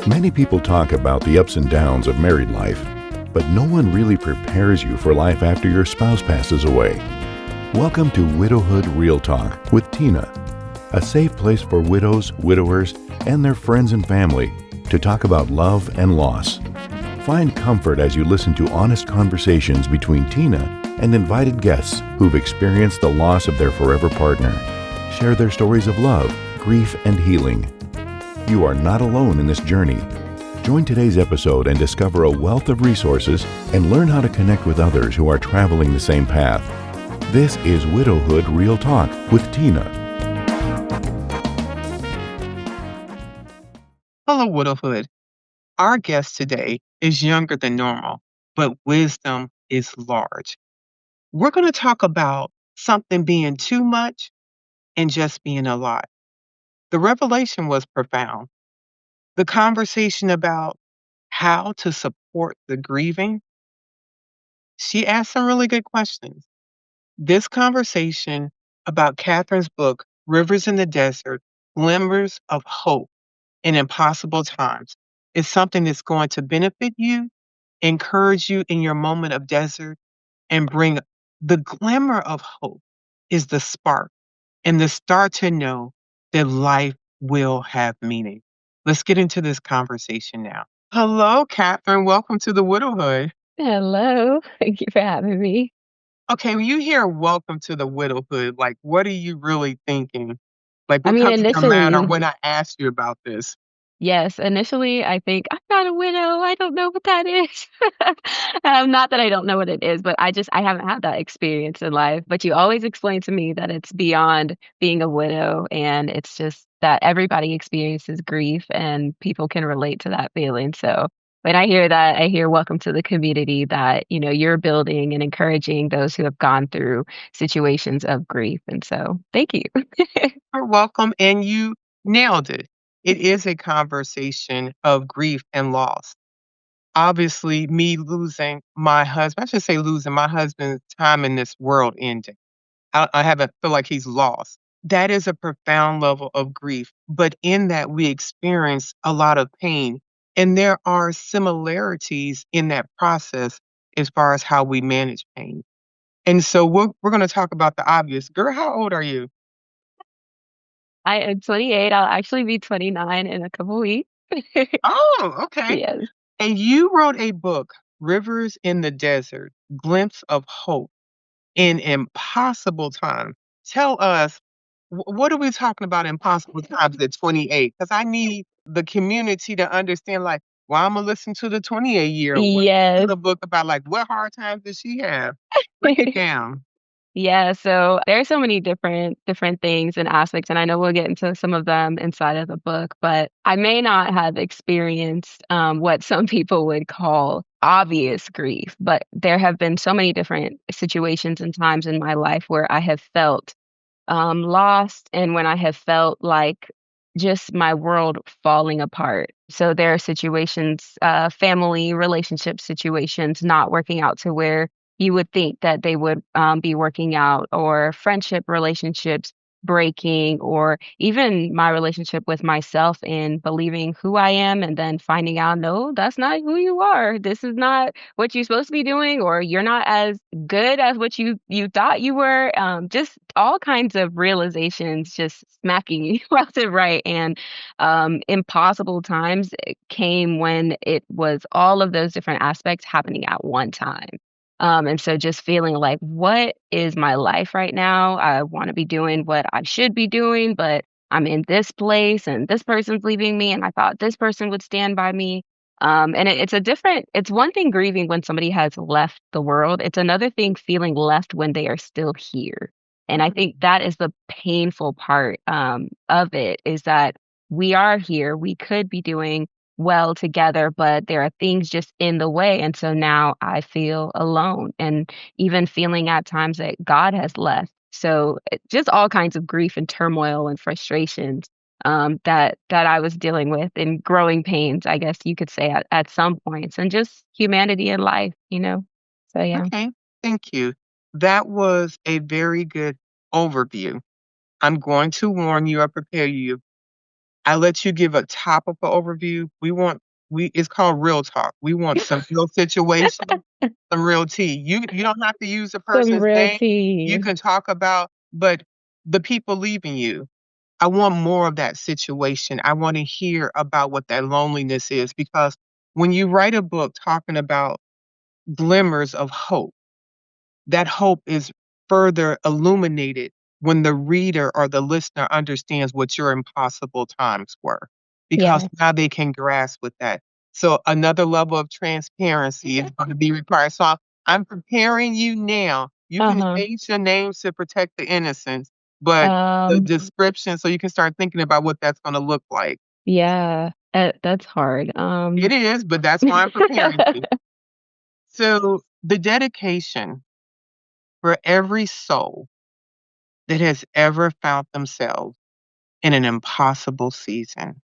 Many people talk about the ups and downs of married life, but no one really prepares you for life after your spouse passes away. Welcome to Widowhood Real Talk with Tina, a safe place for widows, widowers, and their friends and family to talk about love and loss. Find comfort as you listen to honest conversations between Tina and invited guests who've experienced the loss of their forever partner. Share their stories of love, grief, and healing. You are not alone in this journey. Join today's episode and discover a wealth of resources and learn how to connect with others who are traveling the same path. This is Widowhood Real Talk with Tina. Hello, Widowhood. Our guest today is younger than normal, but wisdom is large. We're going to talk about something being too much and just being a lot. The revelation was profound. The conversation about how to support the grieving, she asked some really good questions. This conversation about Catherine's book, Rivers in the Desert, Glimmers of Hope in Impossible Times, is something that's going to benefit you, encourage you in your moment of desert, and bring the glimmer of hope is the spark and the start to know that life will have meaning. Let's get into this conversation now. Hello, Catherine. Welcome to the Widowhood. Hello. Thank you for having me. Okay, when you hear welcome to the widowhood, like what are you really thinking? Like I what mean, comes to your mind or initially, when I ask you about this? yes, initially I think I'm not a widow. I don't know what that is. Not that I don't know what it is, but I haven't had that experience in life. But you always explain to me that it's beyond being a widow, and it's just that everybody experiences grief and people can relate to that feeling. So when I hear that, I hear welcome to the community that, you're building and encouraging those who have gone through situations of grief. And so thank you. You're welcome, and you nailed it. It is a conversation of grief and loss. Obviously, me losing my husband, I should say losing my husband's time in this world ending. I haven't feel like he's lost. That is a profound level of grief, but in that we experience a lot of pain, and there are similarities in that process as far as how we manage pain. And so we're gonna talk about the obvious. Girl, how old are you? I am 28. I'll actually be 29 in a couple weeks. Oh, okay. Yes. And you wrote a book, Rivers in the Desert, Glimpse of Hope in Impossible Times. Tell us, what are we talking about impossible times at 28? Because I need the community to understand, like, well, I'm gonna listen to the 28-year. What to Yes. the book about, like, what hard times did she have? Break it down. Yeah, so there are so many different things and aspects, and I know we'll get into some of them inside of the book, but I may not have experienced what some people would call obvious grief, but there have been so many different situations and times in my life where I have felt lost and when I have felt like just my world falling apart. So there are situations, family relationship situations not working out to where you would think that they would be working out, or friendship relationships breaking, or even my relationship with myself and believing who I am and then finding out, no, that's not who you are. This is not what you're supposed to be doing, or you're not as good as what you thought you were. Just all kinds of realizations just smacking you left and right. And impossible times came when it was all of those different aspects happening at one time. And so just feeling like, what is my life right now? I want to be doing what I should be doing, but I'm in this place and this person's leaving me, and I thought this person would stand by me. And it's one thing grieving when somebody has left the world. It's another thing feeling left when they are still here. And I think that is the painful part of it, is that we are here. We could be doing well together, but there are things just in the way. And so now I feel alone, and even feeling at times that God has left. So just all kinds of grief and turmoil and frustrations that I was dealing with, and growing pains, I guess you could say, at some points, and just humanity in life. So yeah. Okay, thank you. That was a very good overview. I'm going to warn you or prepare you. I let you give a topical overview. It's called real talk. We want some real situation, some real tea. You don't have to use a Some person's real name. You tea. can talk about, but the people leaving you, I want more of that situation. I want to hear about what that loneliness is because when you write a book talking about glimmers of hope, that hope is further illuminated when the reader or the listener understands what your impossible times were, because Yes. now they can grasp with that. So another level of transparency is going to be required. So I'm preparing you now. You can Uh-huh. change your names to protect the innocence, but the Um, description, so you can start thinking about what that's going to look like. yeah, that's hard. It is, but that's why I'm preparing you. So the dedication for every soul that has ever found themselves in an impossible season.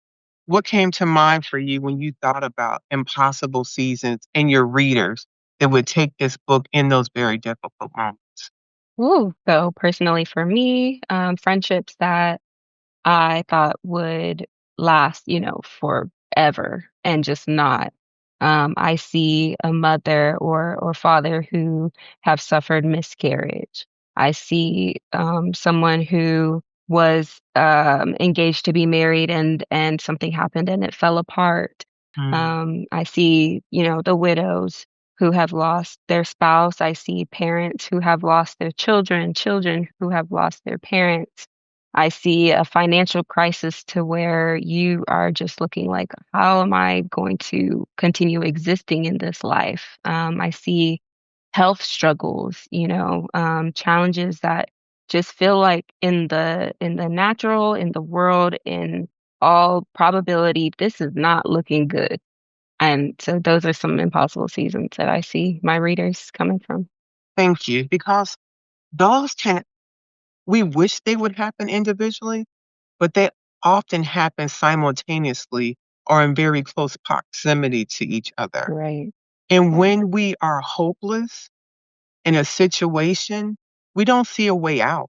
What came to mind for you when you thought about impossible seasons and your readers that would take this book in those very difficult moments? Ooh, so personally for me, friendships that I thought would last, forever and just not. I see a mother or father who have suffered miscarriage. I see someone who was engaged to be married and something happened and it fell apart. Mm, I see, the widows who have lost their spouse. I see parents who have lost their children, children who have lost their parents. I see a financial crisis to where you are just looking like, how am I going to continue existing in this life? I see health struggles, challenges that just feel like in the natural, in the world, in all probability, this is not looking good. And so those are some impossible seasons that I see my readers coming from. thank you. Because those can, we wish they would happen individually, but they often happen simultaneously or in very close proximity to each other. Right. And when we are hopeless in a situation, we don't see a way out.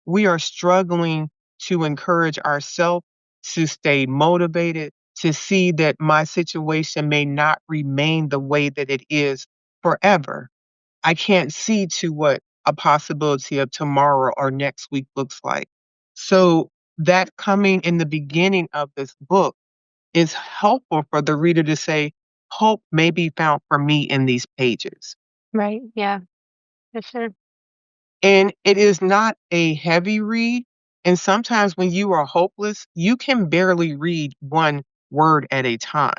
We are struggling to encourage ourselves to stay motivated, to see that my situation may not remain the way that it is forever. I can't see to what a possibility of tomorrow or next week looks like. So, that coming in the beginning of this book is helpful for the reader to say, hope may be found for me in these pages. Right. Yeah, for sure. And it is not a heavy read. And sometimes when you are hopeless, you can barely read one word at a time.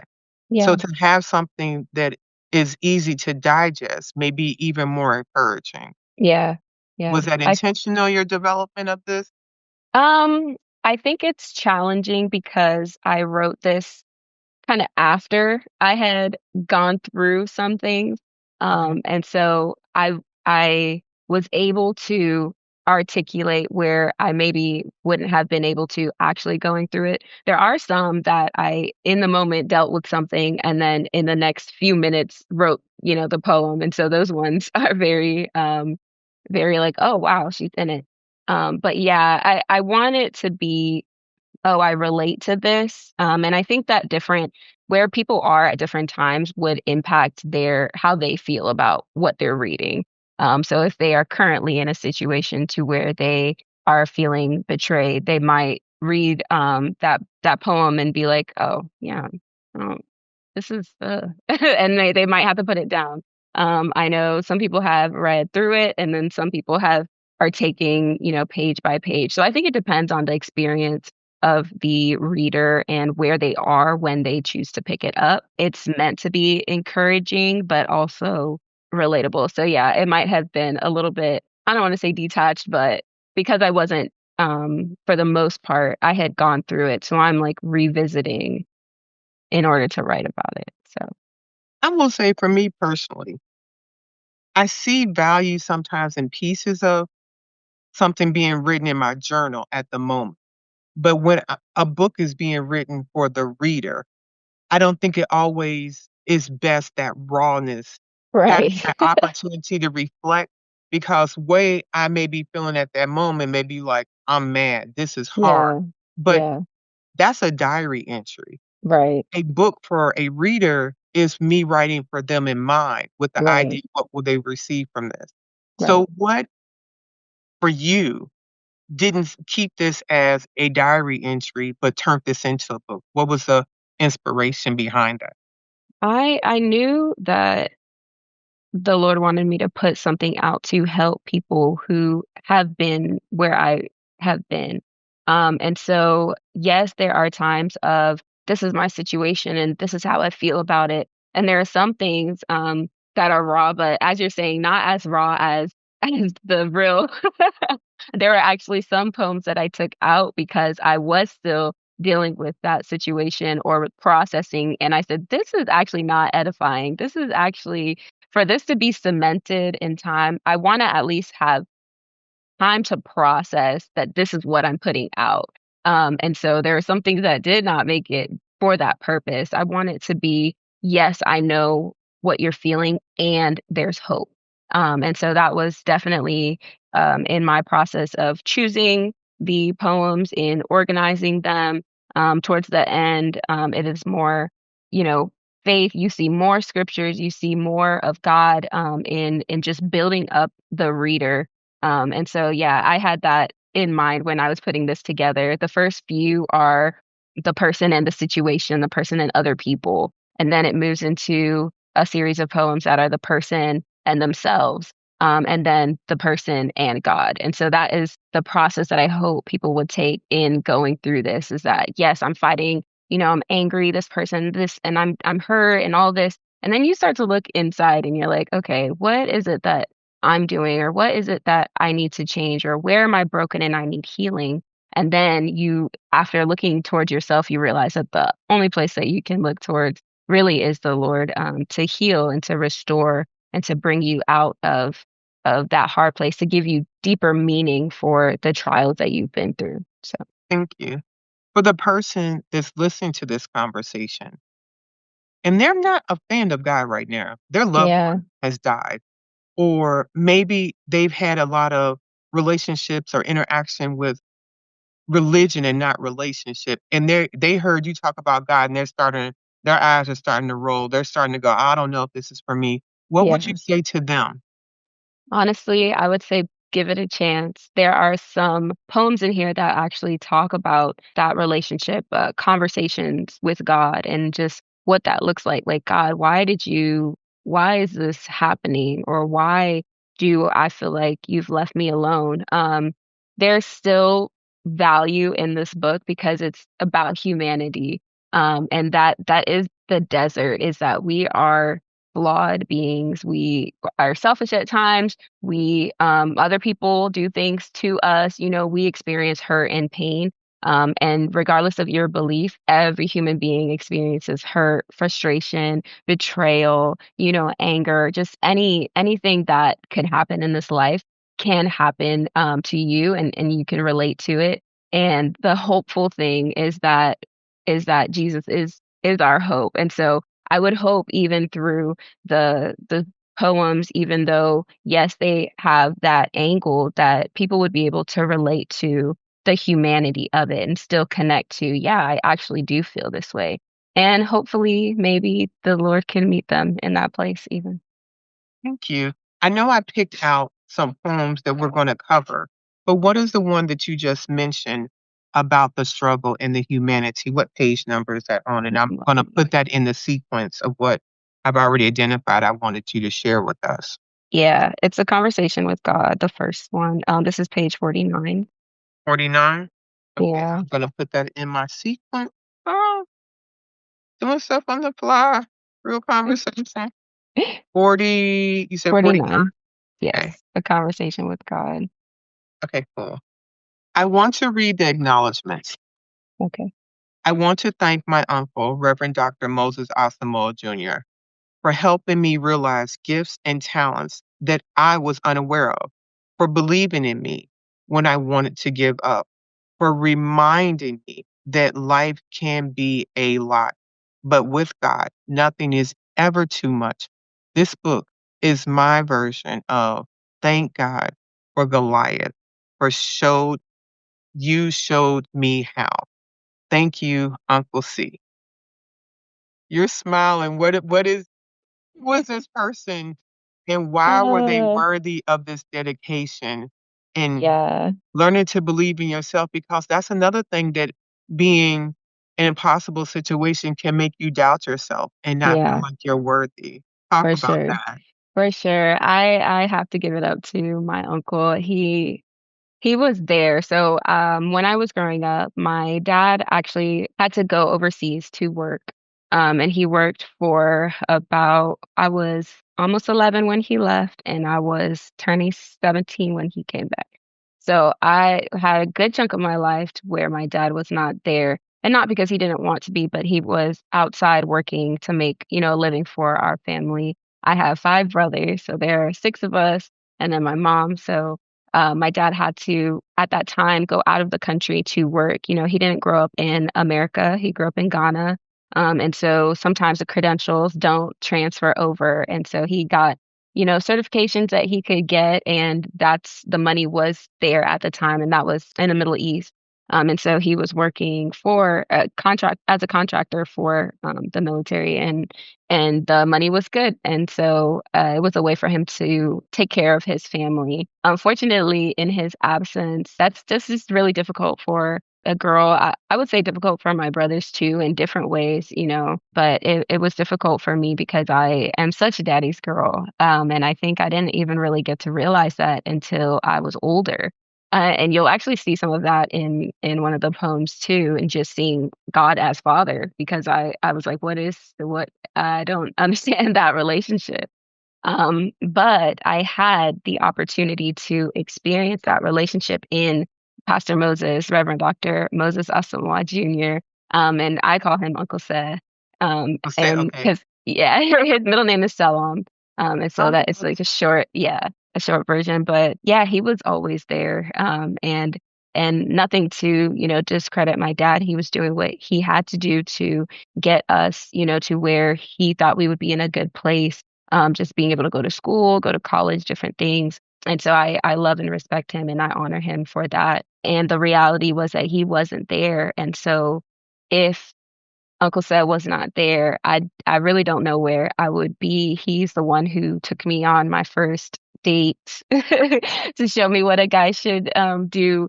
So Yeah. to have something that is easy to digest may be even more encouraging. Yeah. Yeah. Was that I intentional, your development of this? um I think it's challenging because I wrote this kinda after I had gone through some things, Mhm. and so I was able to articulate where I maybe wouldn't have been able to actually going through it. There are some that I, in the moment, dealt with something, and then in the next few minutes wrote, the poem, and so those ones are very like, "Oh, wow, she's in it." But yeah, I want it to be, "Oh, I relate to this," and I think that different where people are at different times would impact their how they feel about what they're reading. So if they are currently in a situation to where they are feeling betrayed, they might read, that poem and be like, "Oh, yeah, oh, this is, and they might have to put it down. I know some people have read through it, and then some people are taking, page by page. So I think it depends on the experience of the reader and where they are when they choose to pick it up. It's meant to be encouraging, but also relatable. So yeah, it might have been a little bit, I don't want to say detached, but because I wasn't, for the most part, I had gone through it. So I'm like revisiting in order to write about it, so I will say for me personally, I see value sometimes in pieces of something being written in my journal at the moment. But when a book is being written for the reader, I don't think it always is best that rawness, having right. that opportunity to reflect, because way I may be feeling at that moment may be like, "I'm mad, this is hard." Yeah, But yeah, That's a diary entry. Right. A book for a reader is me writing for them in mind with the idea, Right. what will they receive from this? Right. So what for you didn't keep this as a diary entry, but turned this into a book? What was the inspiration behind that? I knew that the Lord wanted me to put something out to help people who have been where I have been. And so, yes, there are times of this is my situation and this is how I feel about it. And there are some things that are raw, but as you're saying, not as raw as as the real. There were actually some poems that I took out because I was still dealing with that situation or with processing. And I said, this is actually not edifying. This is actually for this to be cemented in time, I wanna at least have time to process that this is what I'm putting out. And so there are some things that did not make it for that purpose. I want it to be, yes, I know what you're feeling and there's hope. And so that was definitely in my process of choosing the poems, in organizing them. Towards the end, it is more, you know, faith. You see more scriptures, you see more of God in just building up the reader and so, yeah, I had that in mind when I was putting this together. The first few are the person and the situation, the person and other people. And then it moves into a series of poems that are the person and themselves, and then the person and God. And so that is the process that I hope people would take in going through this is that, yes, I'm fighting, I'm angry, this person, this, and I'm hurt and all this. And then you start to look inside and you're like, okay, what is it that I'm doing or what is it that I need to change or where am I broken and I need healing? And then you after looking towards yourself, you realize that the only place that you can look towards really is the Lord to heal and to restore and to bring you out of that hard place to give you deeper meaning for the trials that you've been through. So Thank you. For the person that's listening to this conversation, and they're not a fan of God right now, their loved yeah, one has died, or maybe they've had a lot of relationships or interaction with religion and not relationship, and they heard you talk about God and their eyes are starting to roll. They're starting to go, "I don't know if this is for me." What would yeah. you say to them? Honestly, I would say give it a chance. There are some poems in here that actually talk about that relationship, conversations with God, and just what that looks like. Like, God, why is this happening? Or why do I feel like you've left me alone? There's still value in this book because it's about humanity. And that is the desert, is that we are flawed beings. We are selfish at times. We other people do things to us, we experience hurt and pain. And regardless of your belief, every human being experiences hurt, frustration, betrayal, anger, just anything that can happen in this life can happen to you, and you can relate to it. And the hopeful thing is that Jesus is our hope. And so I would hope even through the poems, even though, yes, they have that angle, that people would be able to relate to the humanity of it and still connect to, yeah, I actually do feel this way. And hopefully, maybe the Lord can meet them in that place even. Thank you. I know I picked out some poems that we're gonna cover, but what is the one that you just mentioned about the struggle and the humanity? What page number is that on? And I'm gonna put that in the sequence of what I've already identified I wanted you to share with us. Yeah, it's a conversation with God, the first one. This is page 49. 49? Okay, Yeah. I'm gonna put that in my sequence. Oh, doing stuff on the fly. Real conversation. 40, you said 49? 49. Okay. Yes, a conversation with God. Okay, cool. I want to read the acknowledgments. Okay. I want to thank my uncle, Reverend Dr. Moses Asamoah Jr., for helping me realize gifts and talents that I was unaware of, for believing in me when I wanted to give up, for reminding me that life can be a lot, but with God, nothing is ever too much. This book is my version of thank God for Goliath, for showed me how. Thank you, Uncle C. You're smiling. Who is this person and why were they Uh, worthy of this dedication and yeah, learning to believe in yourself? Because that's another thing that being an impossible situation can make you doubt yourself and not feel yeah, like you're worthy. Talk for about sure. that. For sure. I have to give it up to my uncle. He was there. So, when I was growing up, my dad actually had to go overseas to work. And he worked for about, I was almost 11 when he left, and I was turning 17 when he came back. So I had a good chunk of my life to where my dad was not there. And not because he didn't want to be, but he was outside working to make, a living for our family. I have 5 brothers, so there are 6 of us, and then my mom. So my dad had to, at that time, go out of the country to work. He didn't grow up in America. He grew up in Ghana. And so sometimes the credentials don't transfer over. And so he got, certifications that he could get. And the money was there at the time. And that was in the Middle East. And so he was working for a contract as a contractor for the military, and the money was good. And so it was a way for him to take care of his family. Unfortunately, in his absence, that's just really difficult for a girl. I would say difficult for my brothers too in different ways, but it was difficult for me because I am such a daddy's girl. And I think I didn't even really get to realize that until I was older. And you'll actually see some of that in one of the poems too, and just seeing God as father, because I was like, what I don't understand that relationship. But I had the opportunity to experience that relationship in Pastor Moses, Reverend Dr. Moses Asamoah Jr. And I call him Uncle Seth. I'll say, And okay. because, yeah, his middle name is Selam. And so that is Oh, like a short version. But yeah, he was always there. And nothing to, discredit my dad. He was doing what he had to do to get us, to where he thought we would be in a good place, just being able to go to school, go to college, different things. And so I love and respect him, and I honor him for that. And the reality was that he wasn't there. And so if Uncle Seth was not there, I really don't know where I would be. He's the one who took me on my first date to show me what a guy should do,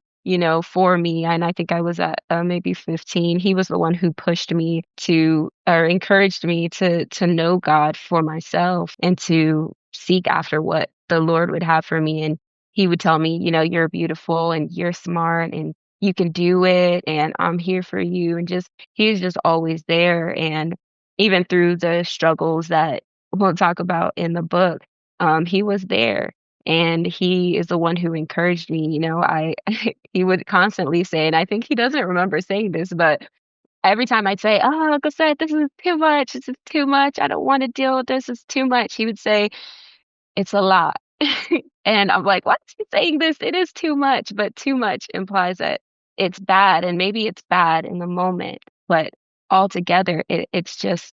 for me. And I think I was at maybe 15. He was the one who pushed me to, or encouraged me to know God for myself and to seek after what the Lord would have for me. And he would tell me, you're beautiful and you're smart and you can do it, and I'm here for you. And just he's just always there. And even through the struggles that we'll talk about in the book, he was there. And he is the one who encouraged me. I he would constantly say, and I think he doesn't remember saying this, but every time I'd say, "Oh, Uncle Seth, this is too much. This is too much. I don't want to deal with this. It's too much." He would say, "It's a lot." And I'm like, "Why is he saying this? It is too much." But too much implies that it's bad, and maybe it's bad in the moment, but altogether it's just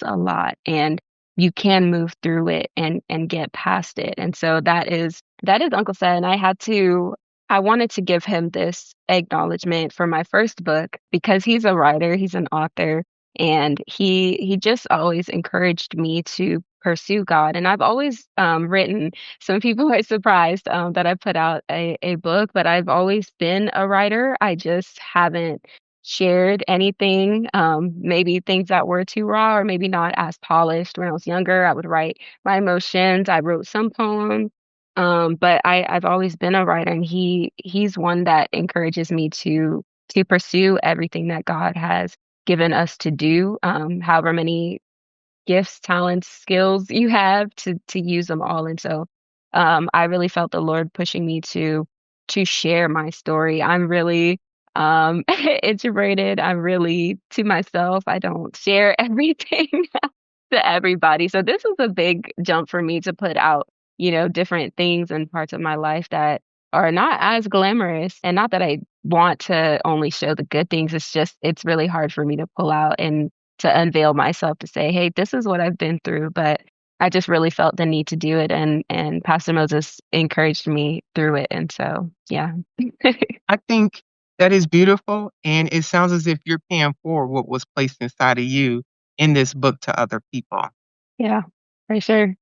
a lot, and you can move through it and get past it. And so that is Uncle Seth, and I wanted to give him this acknowledgement for my first book because he's a writer, he's an author, and he just always encouraged me to pursue God. And I've always written. Some people are surprised that I put out a book, but I've always been a writer. I just haven't shared anything, maybe things that were too raw or maybe not as polished. When I was younger, I would write my emotions. I wrote some poems. But I've always been a writer, and he's one that encourages me to pursue everything that God has given us to do, however many gifts, talents, skills you have to use them all. And so I really felt the Lord pushing me to share my story. I'm really introverted. I'm really to myself. I don't share everything to everybody. So this was a big jump for me to put out, different things and parts of my life that are not as glamorous. And not that I want to only show the good things. It's just it's really hard for me to pull out and to unveil myself to say, "Hey, this is what I've been through." But I just really felt the need to do it, and Pastor Moses encouraged me through it. And so, yeah. I think That is beautiful, and it sounds as if you're paying forward what was placed inside of you in this book to other people. Yeah, for sure.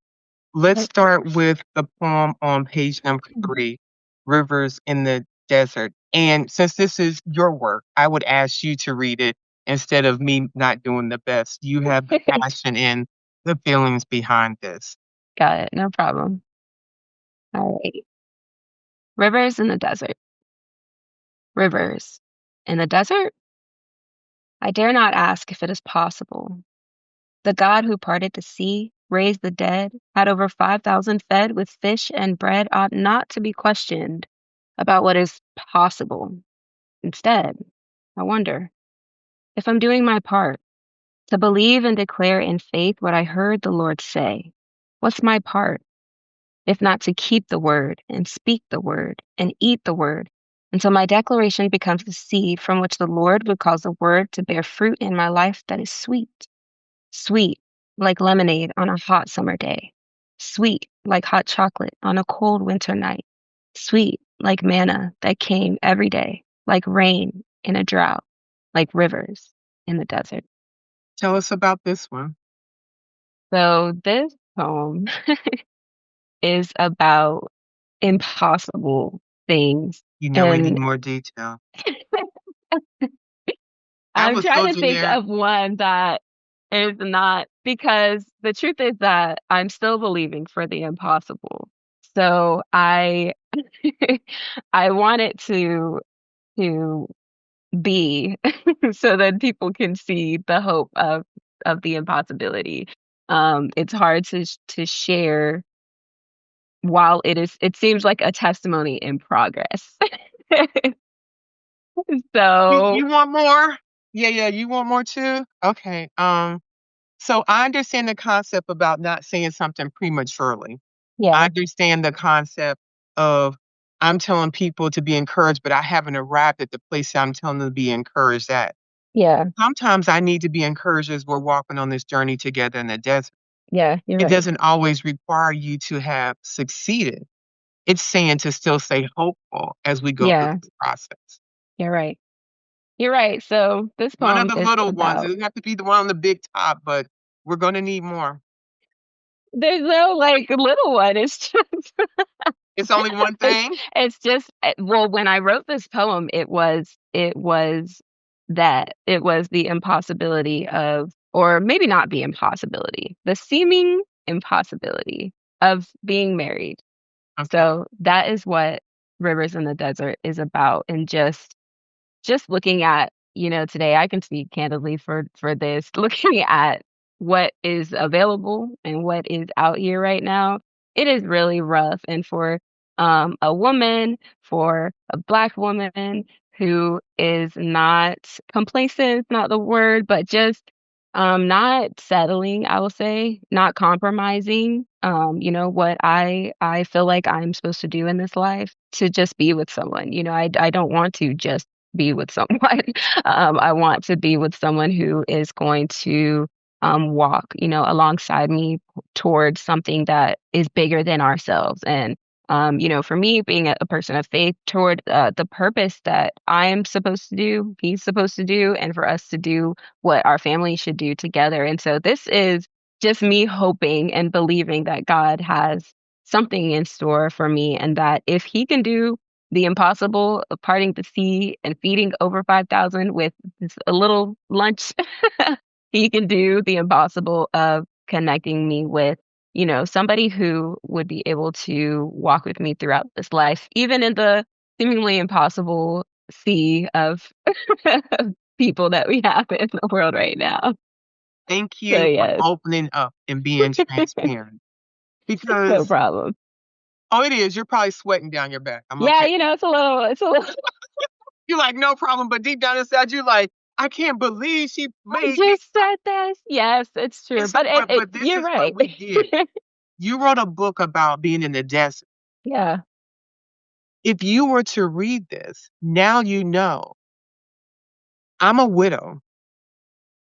Let's But start with the poem on page number 3, Rivers in the Desert. And since this is your work, I would ask you to read it instead of me not doing the best. You have the passion and the feelings behind this. got it, no problem. All right. Rivers in the desert. Rivers in the desert? I dare not ask if it is possible. The God who parted the sea, raised the dead, had over 5,000 fed with fish and bread ought not to be questioned about what is possible. Instead, I wonder if I'm doing my part to believe and declare in faith what I heard the Lord say. What's my part, if not to keep the word and speak the word and eat the word until my declaration becomes the seed from which the Lord would cause the word to bear fruit in my life that is sweet? Sweet, like lemonade on a hot summer day. Sweet, like hot chocolate on a cold winter night. Sweet, like manna that came every day, like rain in a drought, like rivers in the desert. Tell us about this one. So this poem is about impossible things. You know we need And more detail. I I'm was trying so to think generic. of one that is not, because the truth is that I'm still believing for the impossible. So I want it to be so that people can see the hope of the impossibility. It's hard to share while it seems like a testimony in progress. You So you want more? Yeah, yeah, you want more too? Okay. So I understand the concept about not saying something prematurely. I yeah, understand the concept of I'm telling people to be encouraged, but I haven't arrived at the place I'm telling them to be encouraged at. yeah, Sometimes I need to be encouraged as we're walking on this journey together in the desert. yeah, you're It right. doesn't always require you to have succeeded. It's saying to still stay hopeful as we go through Yeah, this process. you're right. You're right. So this One of poem the is little ones. It about, doesn't have to be the one on the big top, but we're gonna need more. there's no like little one. It's just It's only one thing? it's just well, when I wrote this poem, it was that it was the impossibility of, or maybe not the impossibility, the seeming impossibility of being married. Okay. So that is what Rivers in the Desert is about, and just looking at, today I can speak candidly for this, looking at what is available and what is out here right now, it is really rough. And for a woman, for a Black woman who is not complacent, is not the word, but just not settling, I will say, not compromising, what I feel like I'm supposed to do in this life, to just be with someone. I don't want to just be with someone. I want to be with someone who is going to walk, alongside me towards something that is bigger than ourselves. And, for me, being a person of faith, toward the purpose that I'm supposed to do, he's supposed to do, and for us to do what our family should do together. And so this is just me hoping and believing that God has something in store for me, and that if he can do the impossible of parting the sea and feeding over 5,000 with just a little lunch, he can do the impossible of connecting me with, somebody who would be able to walk with me throughout this life, even in the seemingly impossible sea of people that we have in the world right now. Thank So you for yes, opening up and being transparent no because problem. oh, it is. You're probably sweating down your back. I'm Yeah, okay. it's a little. You're like, "No problem," but deep down inside, you're like, "I can't believe she I made me." just said this. Yes, it's true. And so But but this you're is what right. we did. You wrote a book about being in the desert. Yeah. If you were to read this, now you know, I'm a widow,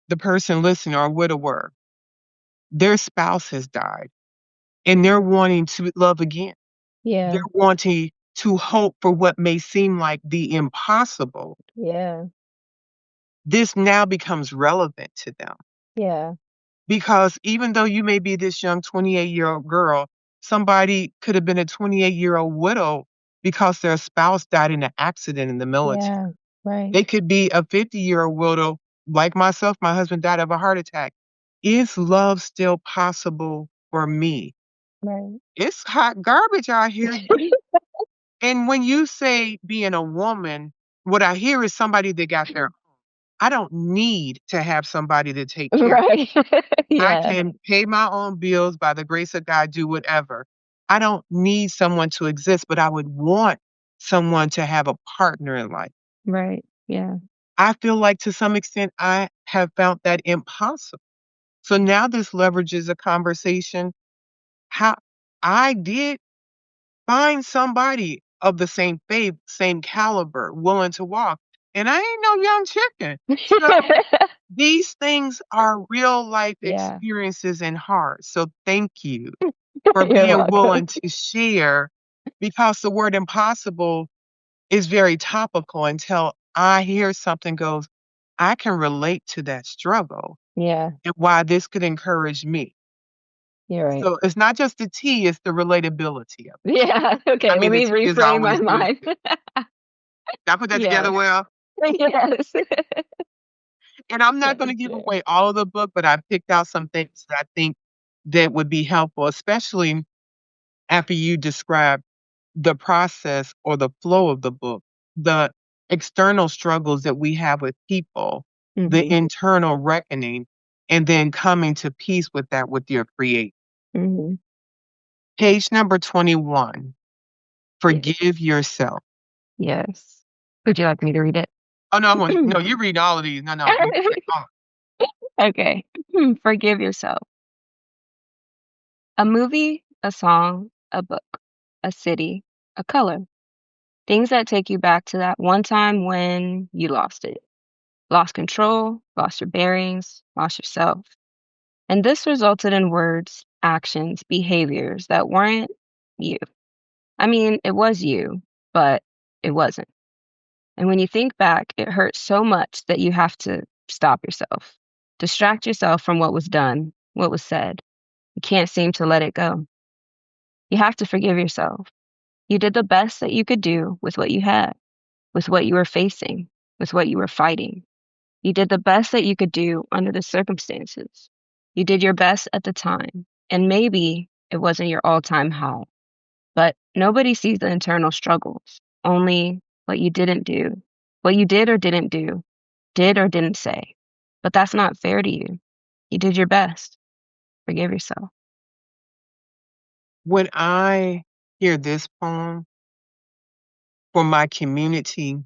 the person listening or a widower, their spouse has died, and they're wanting to love again. They're Yeah. wanting to hope for what may seem like the impossible, Yeah. this now becomes relevant to them. Yeah. Because even though you may be this young 28-year-old girl, somebody could have been a 28-year-old widow because their spouse died in an accident in the military. Yeah. Right. They could be a 50-year-old widow, like myself, my husband died of a heart attack. Is love still possible for me? Right. It's hot garbage out here. And when you say being a woman, what I hear is somebody that got their I don't need to have somebody to take care of. Right. I Yeah. can pay my own bills by the grace of God, do whatever. I don't need someone to exist, but I would want someone to have a partner in life. Right. Yeah. I feel like to some extent I have found that impossible. So now this leverages a conversation how I did find somebody of the same faith, same caliber, willing to walk, and I ain't no young chicken. So these things are real life Yeah. experiences and hard. So thank you for You're being welcome. willing to share because the word impossible is very topical until I hear something goes, I can relate to that struggle Yeah. and why this could encourage me. You're right. So it's not just the T, it's the relatability of it. Yeah. I Okay. Let mean, the me T is reframe my always good mind. too. Did I put that together Yes. well? Yes. And I'm not That gonna was give good. away all of the book, but I picked out some things that I think that would be helpful, especially after you describe the process or the flow of the book, the external struggles that we have with people, the Mhm. internal reckoning, and then coming to peace with that with your creator. Mhm. Page number 21, Yes. forgive yourself. Yes. Would you like me to read it? Oh, no, no, you read all of these. No, no, you read all. Okay. Forgive yourself. A movie, a song, a book, a city, a color. Things that take you back to that one time when you lost it. Lost control, lost your bearings, lost yourself. And this resulted in words, actions, behaviors that weren't you. I mean, it was you, but it wasn't. And when you think back, it hurts so much that you have to stop yourself, distract yourself from what was done, what was said. You can't seem to let it go. You have to forgive yourself. You did the best that you could do with what you had, with what you were facing, with what you were fighting. You did the best that you could do under the circumstances. You did your best at the time, and maybe it wasn't your all time high, but nobody sees the internal struggles, only what you didn't do, what you did or didn't do, did or didn't say. But that's not fair to you. You did your best. Forgive yourself. When I hear this poem for my community,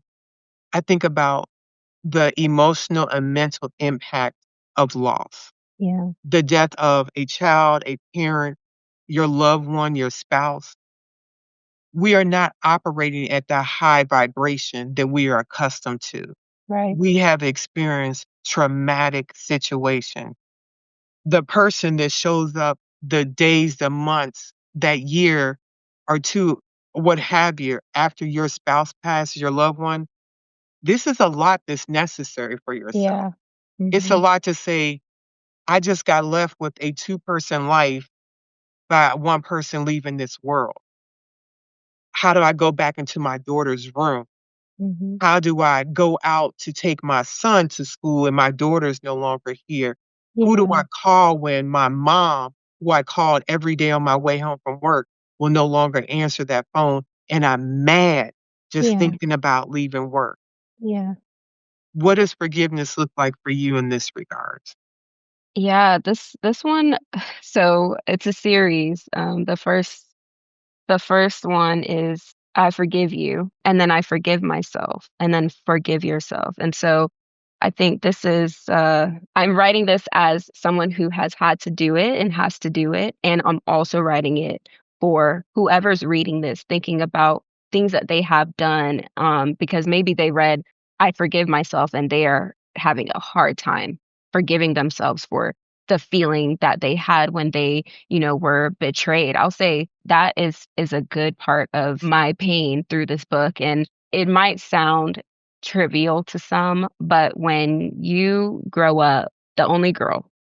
I think about the emotional and mental impact of loss. Yeah, The death of a child, a parent, your loved one, your spouse. We are not operating at the high vibration that we are accustomed to. right. We have experienced traumatic situation. The person that shows up the days, the months, that year or two, what have you, after your spouse passes, your loved one, this is a lot that's necessary for yourself. Yeah. It's a Hmm. lot to say, I just got left with a two-person life by one person leaving this world. How do I go back into my daughter's room? Hmm. How do I go out to take my son to school and my daughter's no longer here? Who do Yeah. I call when my mom, who I called every day on my way home from work, will no longer answer that phone and I'm mad just Yeah. thinking about leaving work? Yeah. What does forgiveness look like for you in this regard? Yeah, this one, so it's a series. The first one is I forgive you, and then I forgive myself, and then forgive yourself. And so I think this is I'm writing this as someone who has had to do it and has to do it, and I'm also writing it for whoever's reading this, thinking about things that they have done, because maybe they read I forgive myself and they are having a hard time forgiving themselves for the feeling that they had when they, were betrayed. I'll say that is a good part of my pain through this book. And it might sound trivial to some, but when you grow up the only girl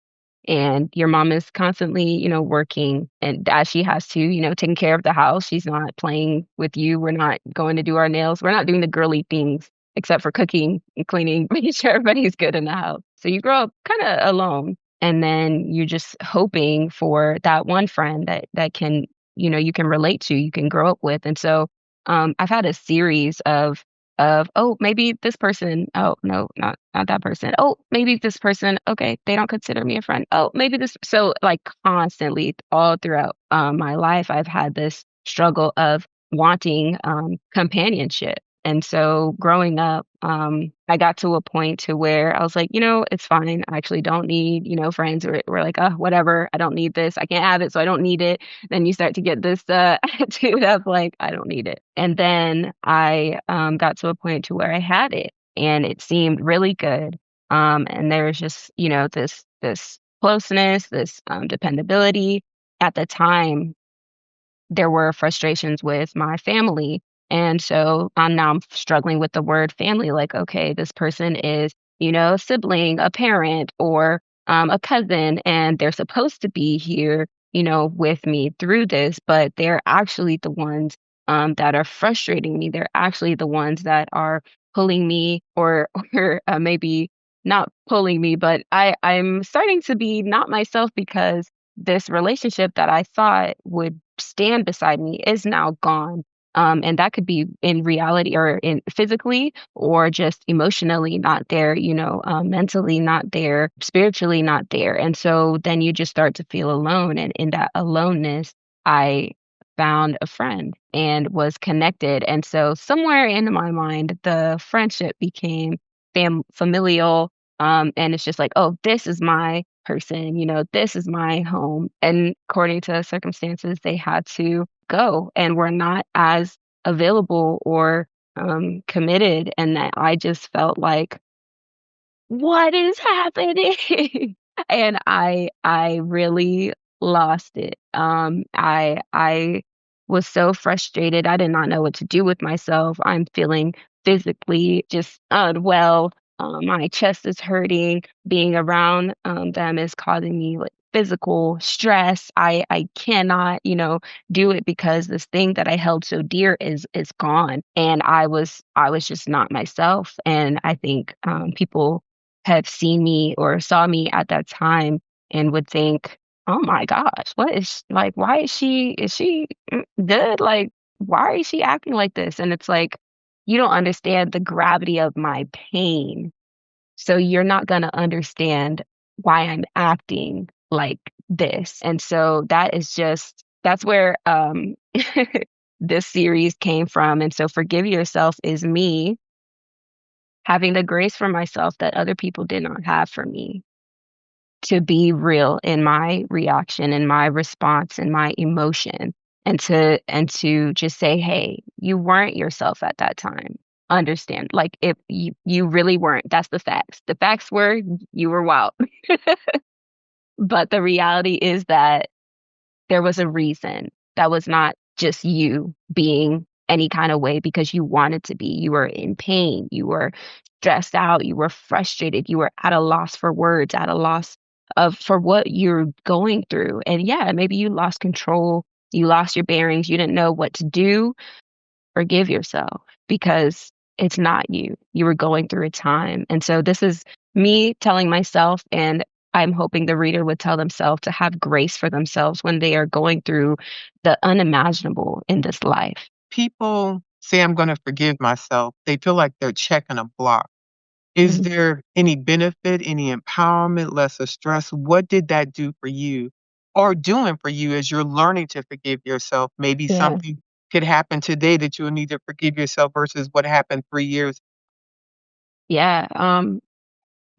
and your mom is constantly, working and as she has to, taking care of the house. She's not playing with you. We're not going to do our nails. We're not doing the girly things except for cooking and cleaning, making sure everybody's good in the house. So you grow up kind of alone. And then you're just hoping for that one friend that can, you can relate to, you can grow up with. And so I've had a series of, oh, maybe this person, oh no, not that person, oh, maybe this person, okay, they don't consider me a friend, oh, maybe this. So like constantly all throughout my life I've had this struggle of wanting companionship. And so growing up, I got to a point to where I was like, it's fine. I actually don't need, friends. We're like, oh, whatever. I don't need this. I can't have it, so I don't need it. Then you start to get this attitude of like, I don't need it. And then I got to a point to where I had it, and it seemed really good. And there was just, this closeness, this dependability. At the time, there were frustrations with my family. And so I'm now struggling with the word family. Like, okay, this person is, a sibling, a parent, or a cousin, and they're supposed to be here, with me through this, but they're actually the ones that are frustrating me. They're actually the ones that are pulling me, or or maybe not pulling me, but I'm starting to be not myself because this relationship that I thought would stand beside me is now gone. And that could be in reality or in physically or just emotionally not there, mentally not there, spiritually not there. And so then you just start to feel alone. And in that aloneness, I found a friend and was connected. And so somewhere in my mind, the friendship became familial. And it's just like, oh, this is my person, this is my home. And according to circumstances, they had to go and were not as available or committed. And that I just felt like, what is happening? And I really lost it. I was so frustrated. I did not know what to do with myself. I'm feeling physically just unwell. My chest is hurting. Being around them is causing me like physical stress. I cannot, do it because this thing that I held so dear is gone. And I was just not myself. And I think people have seen me or saw me at that time and would think, "Oh my gosh, what is like, why is she good? Like, why is she acting like this?" And it's like, you don't understand the gravity of my pain, so you're not gonna understand why I'm acting like this. And so that's where this series came from. And so Forgive Yourself is me having the grace for myself that other people did not have for me, to be real in my reaction and my response and my emotion, and to just say, hey, you weren't yourself at that time. Understand, like, if you really weren't. That's the facts. The facts were you were wild. But the reality is that there was a reason. That was not just you being any kind of way because you wanted to be. You were in pain. You were stressed out. You were frustrated. You were at a loss for words, at a loss of for what you're going through. And yeah, maybe you lost control. You lost your bearings. You didn't know what to do. Forgive yourself because it's not you. You were going through a time. And so this is me telling myself, and I'm hoping the reader would tell themselves to have grace for themselves when they are going through the unimaginable in this life. People say, I'm going to forgive myself. They feel like they're checking a block. Is Mhm. there any benefit, any empowerment, lesser stress? What did that do for you or doing for you as you're learning to forgive yourself? Maybe Yeah. something could happen today that you'll need to forgive yourself versus what happened 3 years. Yeah.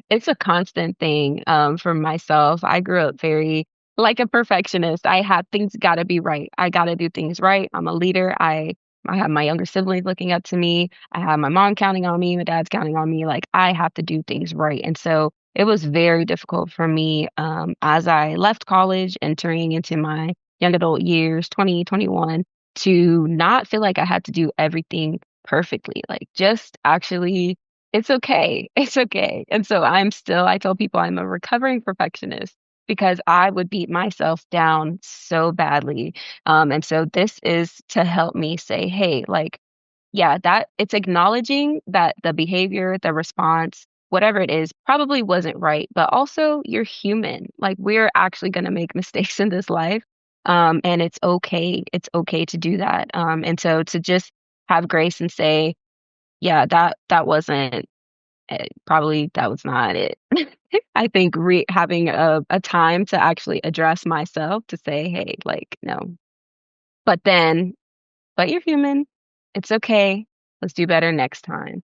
It's a constant thing, for myself. I grew up very like a perfectionist. I had things gotta be right. I gotta do things right. I'm a leader. I have my younger siblings looking up to me. I have my mom counting on me, my dad's counting on me. Like, I have to do things right. And so it was very difficult for me as I left college, entering into my young adult years, 20, 21, to not feel like I had to do everything perfectly. Like, just actually, it's okay. It's okay. And so I tell people I'm a recovering perfectionist because I would beat myself down so badly. And so this is to help me say, hey, like, yeah, that it's acknowledging that the behavior, the response, whatever it is, probably wasn't right, but also you're human. Like, we're actually going to make mistakes in this life. And it's okay. It's okay to do that. And so to just have grace and say, yeah, that wasn't probably that was not it. I think having a time to actually address myself to say, hey, like, no. But then but you're human. It's okay. Let's do better next time.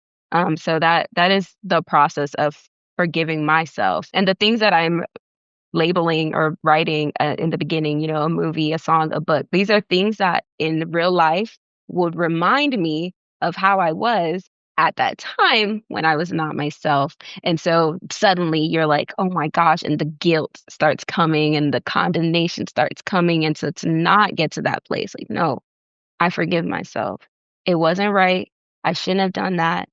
So that is the process of forgiving myself. And the things that I'm labeling or writing in the beginning, a movie, a song, a book, these are things that in real life would remind me of how I was at that time when I was not myself. And so suddenly you're like, oh my gosh, and the guilt starts coming and the condemnation starts coming. And so to not get to that place, like, no, I forgive myself. It wasn't right. I shouldn't have done that,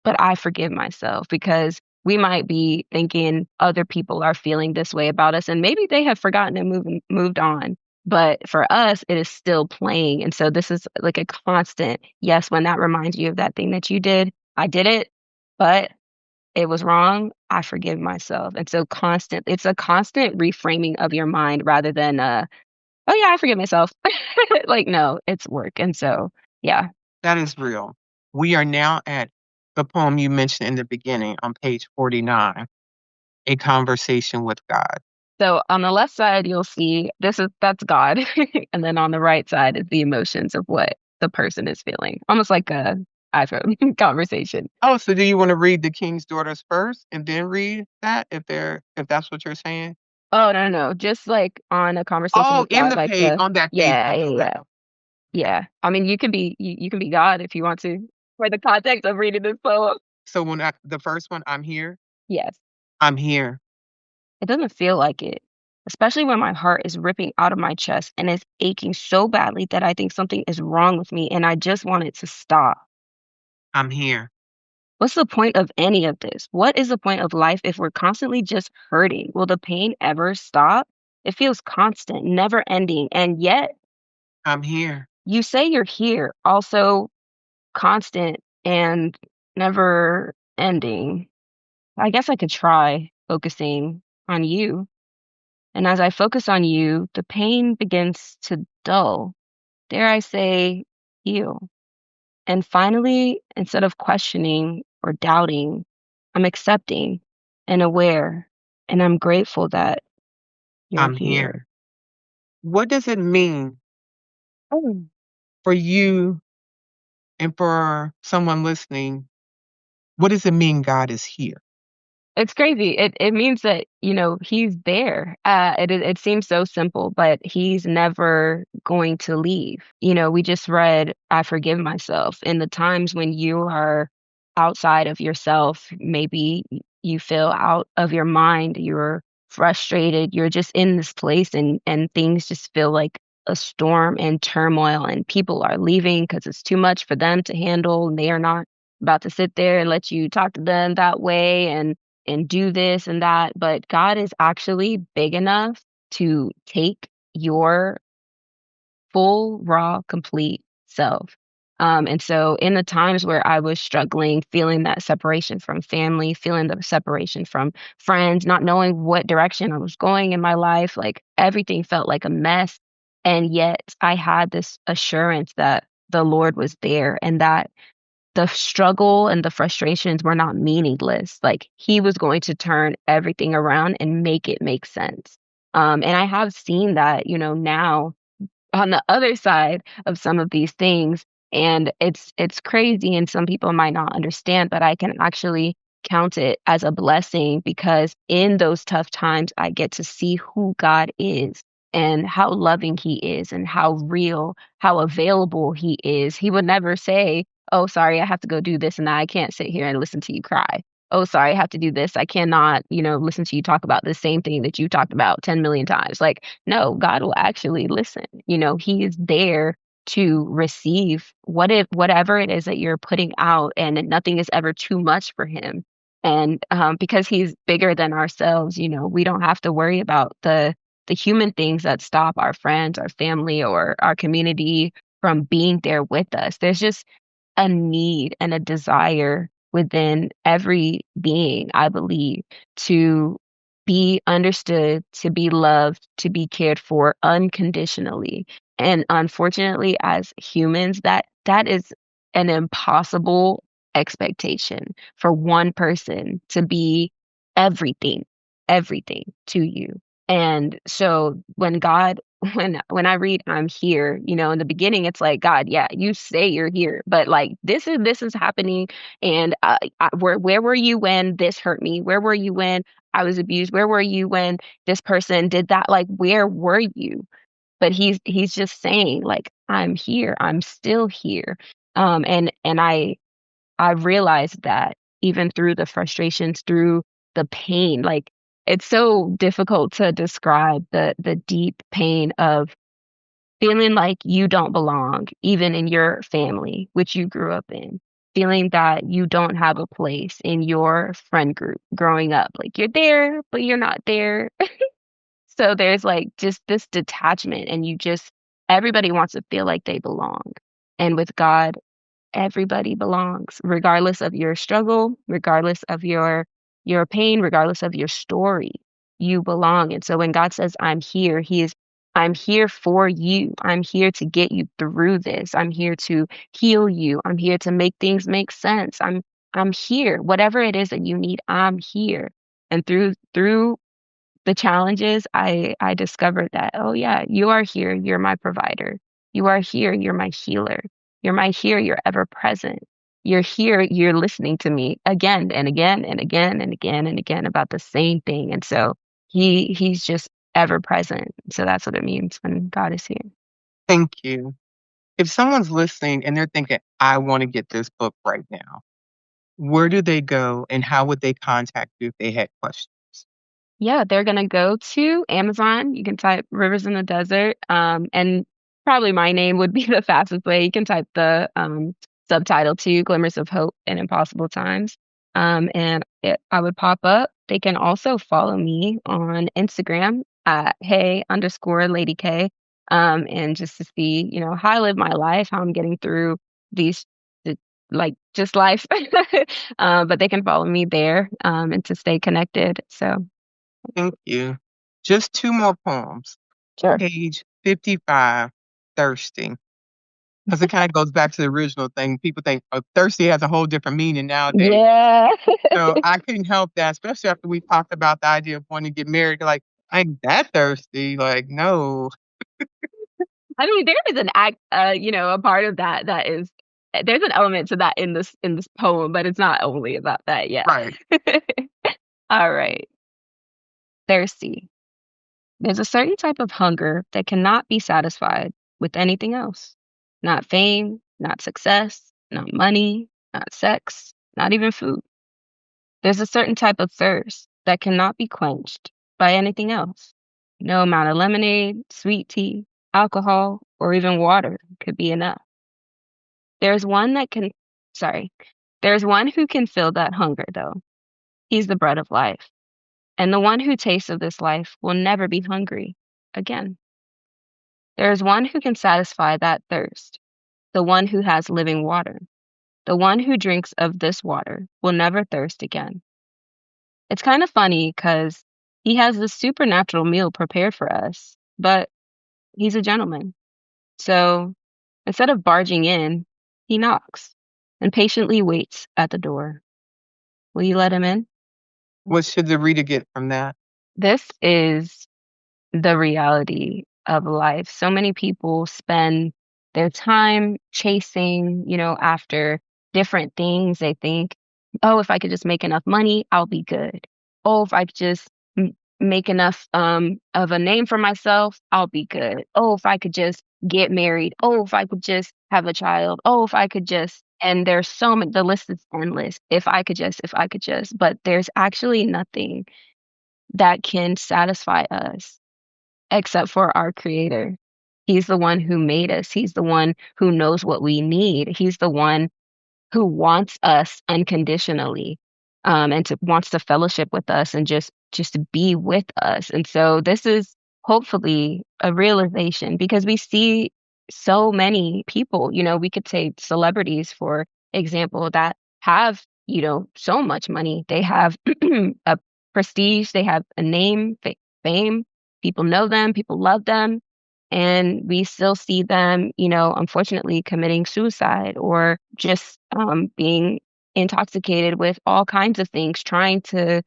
but I forgive myself because we might be thinking other people are feeling this way about us and maybe they have forgotten and moved on. But for us, it is still playing. And so this is like a constant, yes, when that reminds you of that thing that you did, I did it, but it was wrong. I forgive myself. And so it's a constant reframing of your mind rather than oh yeah, I forgive myself. Like, no, it's work. And so, yeah. That is real. We are now at the poem you mentioned in the beginning on page 49, A Conversation with God. So on the left side, you'll see that's God. And then on the right side is the emotions of what the person is feeling. Almost like a iPhone conversation. Oh, so do you wanna read The King's Daughters first and then read that if that's what you're saying? Oh, no. Just like on a conversation Oh, with in God, the like page on that page. yeah, Okay, yeah, okay, yeah. okay. Yeah. I mean, you can be God if you want to. For the context of reading this poem. So the first one, I'm here. Yes. I'm here. It doesn't feel like it, especially when my heart is ripping out of my chest and is aching so badly that I think something is wrong with me and I just want it to stop. I'm here. What's the point of any of this? What is the point of life if we're constantly just hurting? Will the pain ever stop? It feels constant, never ending. And yet, I'm here. you say you're here, also constant and never ending. I guess I could try focusing on you. And as I focus on you, the pain begins to dull. Dare I say, heal. And finally, instead of questioning or doubting, I'm accepting and aware. And I'm grateful that you're I'm here. here. What does it mean Oh. for you and for someone listening? What does it mean God is here? It's crazy. It means that, he's there. It seems so simple, but he's never going to leave. We just read, I forgive myself. In the times when you are outside of yourself, maybe you feel out of your mind, you're frustrated, you're just in this place and things just feel like a storm and turmoil and people are leaving because it's too much for them to handle and they are not about to sit there and let you talk to them that way and do this and that, but God is actually big enough to take your full, raw, complete self. And so in the times where I was struggling, feeling that separation from family, feeling the separation from friends, not knowing what direction I was going in my life, like everything felt like a mess. And yet I had this assurance that the Lord was there and that the struggle and the frustrations were not meaningless. Like, he was going to turn everything around and make it make sense. And I have seen that, now on the other side of some of these things, and it's crazy and some people might not understand, but I can actually count it as a blessing because in those tough times I get to see who God is and how loving he is and how real, how available he is. He would never say, "Oh, sorry, I have to go do this and I can't sit here and listen to you cry." oh, sorry, I have to do this. I cannot, listen to you talk about the same thing that you talked about 10 million times. Like, no, God will actually listen. He is there to receive whatever it is that you're putting out, and nothing is ever too much for him. And because he's bigger than ourselves, we don't have to worry about the human things that stop our friends, our family, or our community from being there with us. There's just a need and a desire within every being, I believe, to be understood, to be loved, to be cared for unconditionally. And unfortunately, as humans, that is an impossible expectation for one person to be everything, everything to you. And so when God when I read I'm here, in the beginning it's like, God, yeah, you say you're here, but like this is happening, and where were you when this hurt me? Where were you when I was abused? Where were you when this person did that? Like, where were you? But he's just saying, like, I'm here. I'm still here. And I realized that even through the frustrations, through the pain, like, it's so difficult to describe the deep pain of feeling like you don't belong, even in your family, which you grew up in. Feeling that you don't have a place in your friend group growing up. Like, you're there, but you're not there. So there's like just this detachment, and everybody wants to feel like they belong. And with God, everybody belongs, regardless of your struggle, regardless of your pain, regardless of your story. You belong. And so when God says, I'm here, I'm here for you. I'm here to get you through this. I'm here to heal you. I'm here to make things make sense. I'm here. Whatever it is that you need, I'm here. And through the challenges, I discovered that, oh yeah, you are here. You're my provider. You are here. You're my healer. You're my here. You're ever present. You're here. You're listening to me again and again and again and again and again about the same thing. And so he's just ever present. So that's what it means when God is here. Thank you. If someone's listening and they're thinking, I want to get this book right now, where do they go and how would they contact you if they had questions? Yeah, they're gonna go to Amazon. You can type Rivers in the Desert, and probably my name would be the fastest way. You can type the subtitle too, Glimmers of Hope in Impossible Times, I would pop up. They can also follow me on Instagram at hey_Lady K, and just to see, how I live my life, how I'm getting through these, like, just life. But they can follow me there, and to stay connected. So. Thank you. Just two more poems. Sure. Page 55, Thirsty. Because it kind of goes back to the original thing. People think thirsty has a whole different meaning nowadays. Yeah. So I couldn't help that, especially after we talked about the idea of wanting to get married. Like, I ain't that thirsty. Like, no. I mean, there is an act, a part of that is there's an element to that in this poem, but it's not only about that. Yeah. Right. All right. Thirsty. There's a certain type of hunger that cannot be satisfied with anything else. Not fame, not success, not money, not sex, not even food. There's a certain type of thirst that cannot be quenched by anything else. No amount of lemonade, sweet tea, alcohol, or even water could be enough. There's one that can, sorry, there's one who can fill that hunger, though. He's the bread of life. And the one who tastes of this life will never be hungry again. There is one who can satisfy that thirst, the one who has living water. The one who drinks of this water will never thirst again. It's kind of funny because he has this supernatural meal prepared for us, but he's a gentleman. So instead of barging in, he knocks and patiently waits at the door. Will you let him in? What should the reader get from that? This is the reality of life. So many people spend their time chasing, after different things. They think, oh, if I could just make enough money, I'll be good. Oh, if I could just make enough of a name for myself, I'll be good. Oh, if I could just get married. Oh, if I could just have a child. Oh, if I could just And there's so many, the list is endless. If I could just, but there's actually nothing that can satisfy us except for our creator. He's the one who made us. He's the one who knows what we need. He's the one who wants us unconditionally, and wants to fellowship with us and just to be with us. And so this is hopefully a realization because we see so many people, we could say celebrities, for example, that have, so much money. They have a prestige, they have a name, fame, people know them, people love them, and we still see them, unfortunately committing suicide or just being intoxicated with all kinds of things, trying to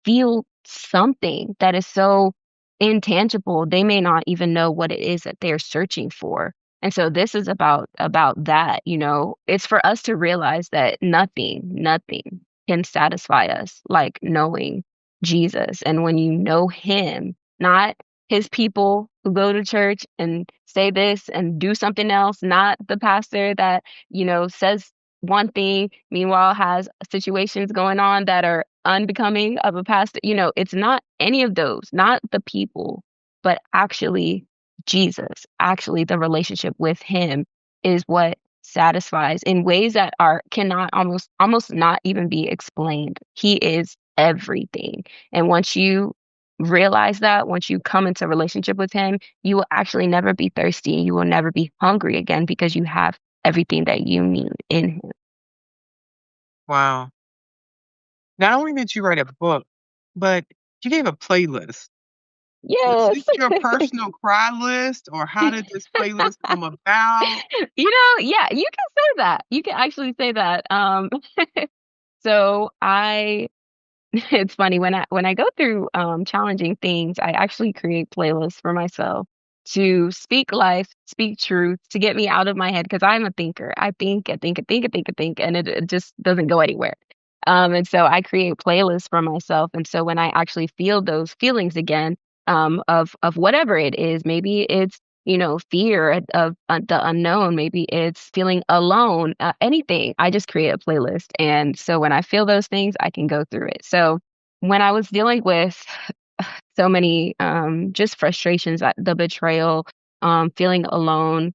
feel something that is so intangible. They may not even know what it is that they're searching for. And so this is about that, it's for us to realize that nothing can satisfy us like knowing Jesus. And when you know him, not his people who go to church and say this and do something else, not the pastor that, says one thing, meanwhile has situations going on that are unbecoming of a pastor. It's not any of those, not the people, but actually Jesus, actually the relationship with him is what satisfies in ways that are cannot almost not even be explained. He is everything. And once you realize that, once you come into a relationship with him, you will actually never be thirsty. You will never be hungry again because you have everything that you need in him. Wow. Not only did you write a book, but you gave a playlist. Was Yes. this your personal cry list, or how did this playlist come about? Yeah, you can say that. You can actually say that. So I it's funny when I go through challenging things, I actually create playlists for myself to speak life, speak truth, to get me out of my head because I'm a thinker. I think, I think, I think, I think, I think, and it just doesn't go anywhere. And so I create playlists for myself. And so when I actually feel those feelings again, of whatever it is, maybe it's fear of the unknown, maybe it's feeling alone, anything. I just create a playlist, and so when I feel those things, I can go through it. So when I was dealing with so many just frustrations, the betrayal, feeling alone,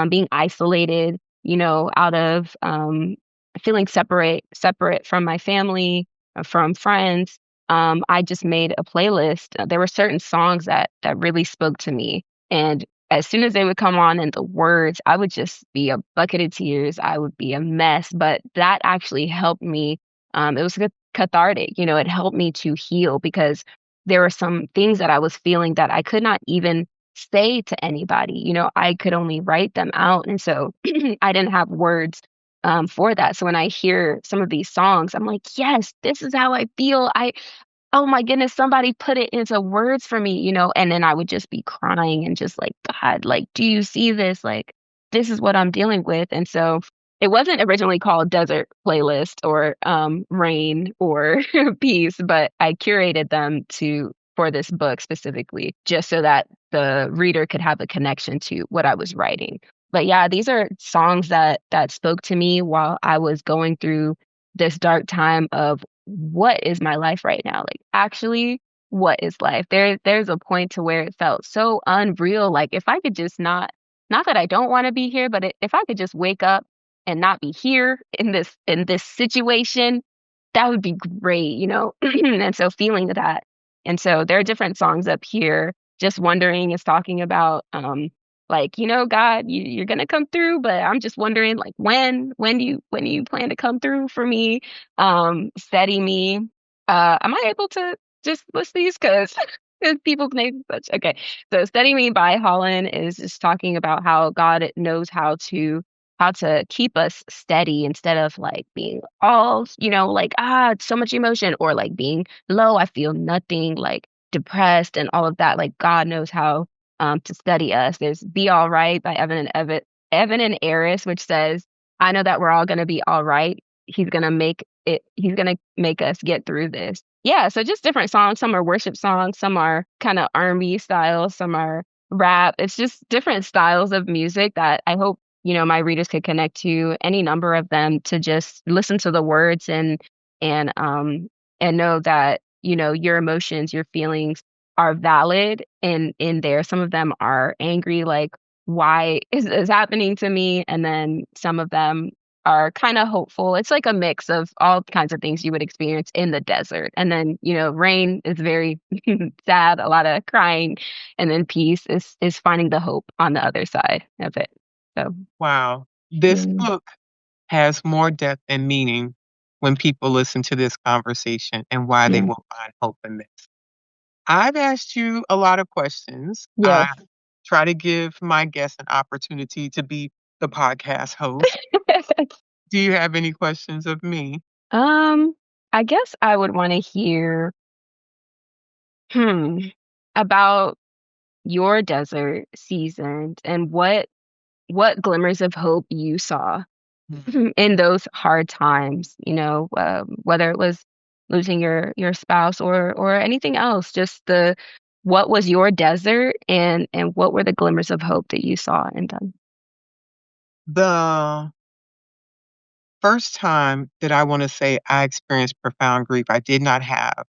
being isolated, out of feeling separate from my family, from friends. I just made a playlist. There were certain songs that really spoke to me, and as soon as they would come on and the words, I would just be a bucket of tears. I would be a mess, but that actually helped me. It was cathartic, it helped me to heal because there were some things that I was feeling that I could not even say to anybody. I could only write them out. And so I didn't have words for that. So when I hear some of these songs, I'm like, yes, this is how I feel. Oh my goodness, somebody put it into words for me, and then I would just be crying and just like, God, like, do you see this? Like, this is what I'm dealing with. And so it wasn't originally called Desert Playlist or Rain or Peace, but I curated them for this book specifically, just so that the reader could have a connection to what I was writing. But yeah, these are songs that spoke to me while I was going through this dark time of what is my life right now? Like, actually, what is life? There's a point to where it felt so unreal. Like, if I could just not that I don't want to be here, but if I could just wake up and not be here in this situation, that would be great, And so feeling that. And so there are different songs up here. Just Wondering is talking about like, God, you're gonna come through, but I'm just wondering like when do you plan to come through for me? Steady Me. Am I able to just list these? Because people's names such okay. So Steady Me by Holland is just talking about how God knows how to keep us steady instead of like being all, like so much emotion, or like being low, I feel nothing, like depressed and all of that. Like God knows how to steady us. There's Be All Right by Evan and Eris, which says, I know that we're all gonna be all right. He's gonna make us get through this. Yeah, so just different songs. Some are worship songs, some are kind of R&B style, some are rap. It's just different styles of music that I hope my readers could connect to any number of them to just listen to the words and and know that, your emotions, your feelings are valid and in there. Some of them are angry, like, why is this happening to me? And then some of them are kind of hopeful. It's like a mix of all kinds of things you would experience in the desert. And then, rain is very sad, a lot of crying, and then peace is finding the hope on the other side of it. So, Wow. This yeah. book has more depth and meaning when people listen to this conversation and why they Yeah. will find hope in this. I've asked you a lot of questions. I Yes. try to give my guests an opportunity to be the podcast host. Do you have any questions of me? Um, I guess I would wanna hear, hmm, about your desert seasons and what glimmers of hope you saw Hmm. in those hard times, whether it was losing your spouse or anything else, just the what was your desert and what were the glimmers of hope that you saw in them? The first time that I want to say I experienced profound grief, I did not have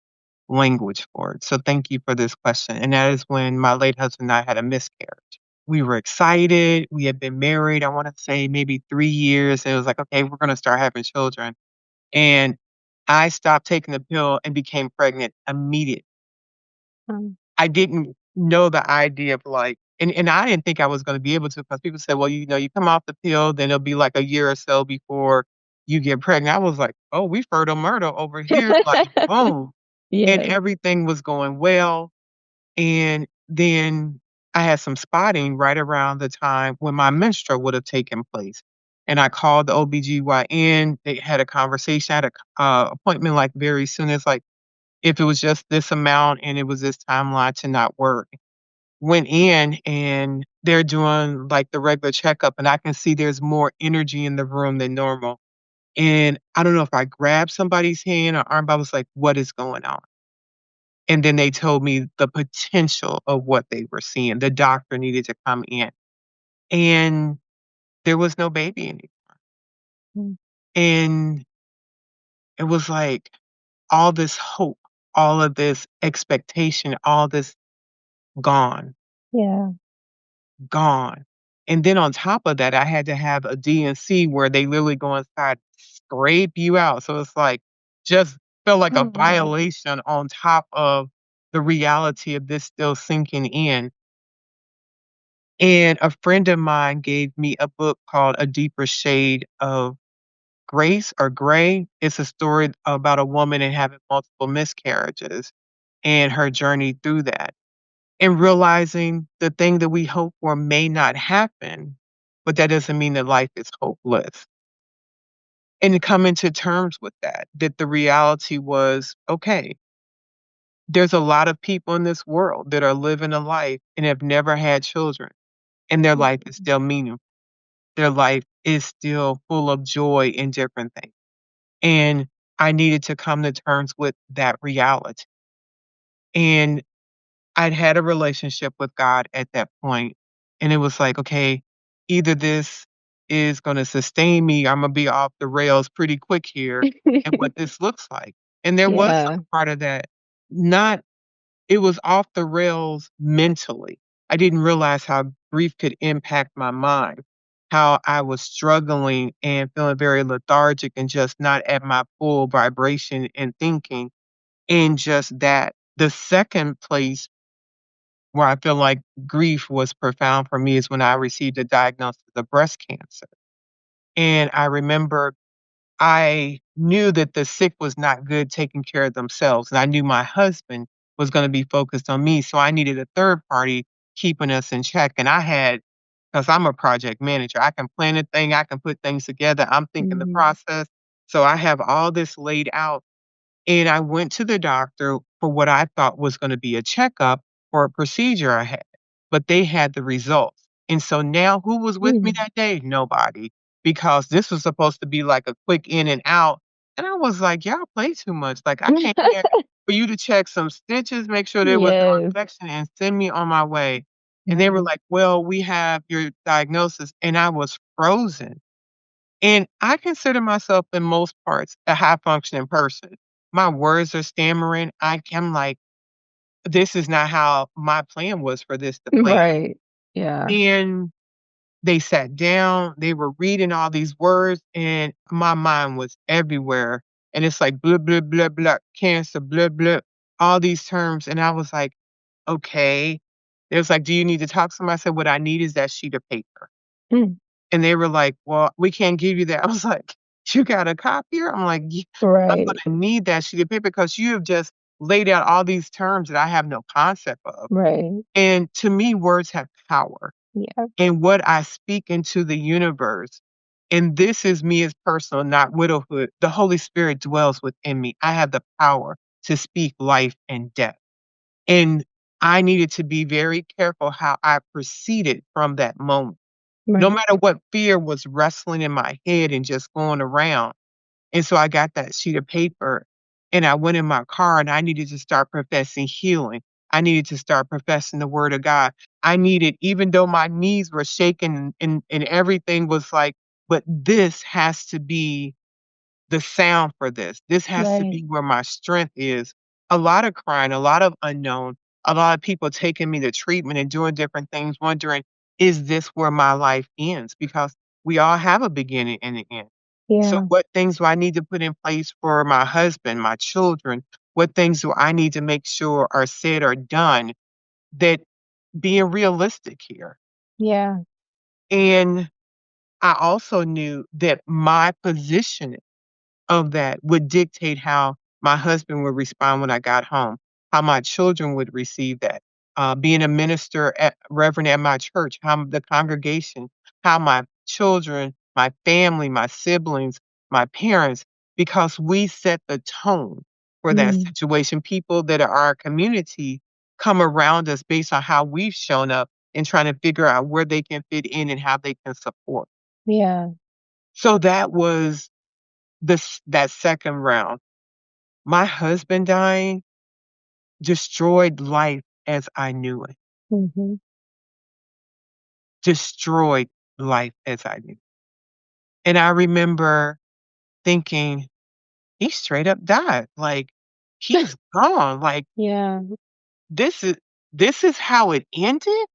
language for it. So thank you for this question. And that is when my late husband and I had a miscarriage. We were excited. We had been married, I want to say maybe 3 years. And it was like, okay, we're going to start having children. And I stopped taking the pill and became pregnant immediately. Um, I didn't know the idea of, like, and I didn't think I was gonna be able to, because people say, "Well, you come off the pill, then it'll be, like, a year or so before you get pregnant." I was like, "Oh, we fertile myrtle over here," like, boom, and yeah. everything was going well, and then I had some spotting right around the time when my menstrual would have taken place, and I called the OBGYN. They had a conversation. I had a appointment, like, very soon. It's like, if it was just this amount and it was this timeline to not work. Went in and they're doing, like, the regular checkup, and I can see there's more energy in the room than normal. And I don't know if I grabbed somebody's hand or arm, but I was like, "What is going on?" And then they told me the potential of what they were seeing. The doctor needed to come in, and there was no baby anymore. Mm, And it was like all this hope, all of this expectation, all this gone. yeah. Gone. And then on top of that, I had to have a DNC where they literally go inside, scrape you out. So it's like, just felt like a Oh. violation on top of the reality of this still sinking in. And a friend of mine gave me a book called A Deeper Shade of Grace or Gray. It's a story about a woman and having multiple miscarriages and her journey through that. And realizing the thing that we hope for may not happen, but that doesn't mean that life is hopeless. And coming to terms with that, that the reality was, okay, there's a lot of people in this world that are living a life and have never had children, and their life is still meaningful. Their life is still full of joy and different things. And I needed to come to terms with that reality. And I'd had a relationship with God at that point, and it was like, "Okay, either this is gonna sustain me, Imma be off the rails pretty quick here, and what this looks like." And there was Yeah. some part of that, not it was off the rails mentally. I didn't realize how grief could impact my mind, how I was struggling and feeling very lethargic and just not at my full vibration and thinking, and just that. The second place where I feel like grief was profound for me is when I received a diagnosis of breast cancer. And I remember I knew that the sick was not good taking care of themselves. And I knew my husband was going to be focused on me. So I needed a third party keeping us in check. And I had, because I'm a project manager, I can plan a thing, I can put things together, I'm thinking the Mhm. process. So I have all this laid out, and I went to the doctor for what I thought was gonna be a checkup for a procedure I had, but they had the results. And so now who was with me Mm. that day? Nobody, because this was supposed to be like a quick in and out, and I was like, "Y'all play too much." Like, I came here for you to check some stitches, make sure there was no Yes. infection, and send me on my way. And they were Mhm. like, "Well, we have your diagnosis," and I was frozen. And I consider myself, in most parts, a high functioning person. My words are stammering. I'm like, this is not how my plan was for this to play out. Right. Yeah. And they sat down, they were reading all these words, and my mind was everywhere. And it's like blah, blah, blah, blah, cancer, blah, blah, all these terms. And I was like, okay. It was like, do you need to talk to somebody? I said, what I need is that sheet of paper. Mm. And they were like, well, we can't give you that. I was like, you got a copier? I'm like, "Yeah, I'm Right. gonna need that sheet of paper because you have just laid out all these terms that I have no concept of. Right. And to me, words have power. Yeah. And what I speak into the universe, and this is me as personal, not widowhood. The Holy Spirit dwells within me. I have the power to speak life and death. And I needed to be very careful how I proceeded from that moment. No Right. matter what fear was wrestling in my head and just going around. And so I got that sheet of paper and I went in my car and I needed to start professing healing. I needed to start professing the word of God. I needed, even though my knees were shaking and everything was like, but this has to be the sound for this. This has to Right. be where my strength is. A lot of crying, a lot of unknown, a lot of people taking me to treatment and doing different things, wondering, is this where my life ends? Because we all have a beginning and an end. So, Yeah. what things do I need to put in place for my husband, my children? What things do I need to make sure are said or done that being realistic here? Yeah. And I also knew that my position of that would dictate how my husband would respond when I got home, how my children would receive that. Being a minister at reverend at my church, how the congregation, how my children, my family, my siblings, my parents, because we set the tone for that Mm. situation. People that are our community come around us based on how we've shown up and trying to figure out where they can fit in and how they can support. Yeah. So that was that second round. My husband dying destroyed life as I knew it, Mhm. destroyed life as I knew. And I remember thinking, "He straight up died, like, he's gone, like, Yeah. this is this is how it ended?"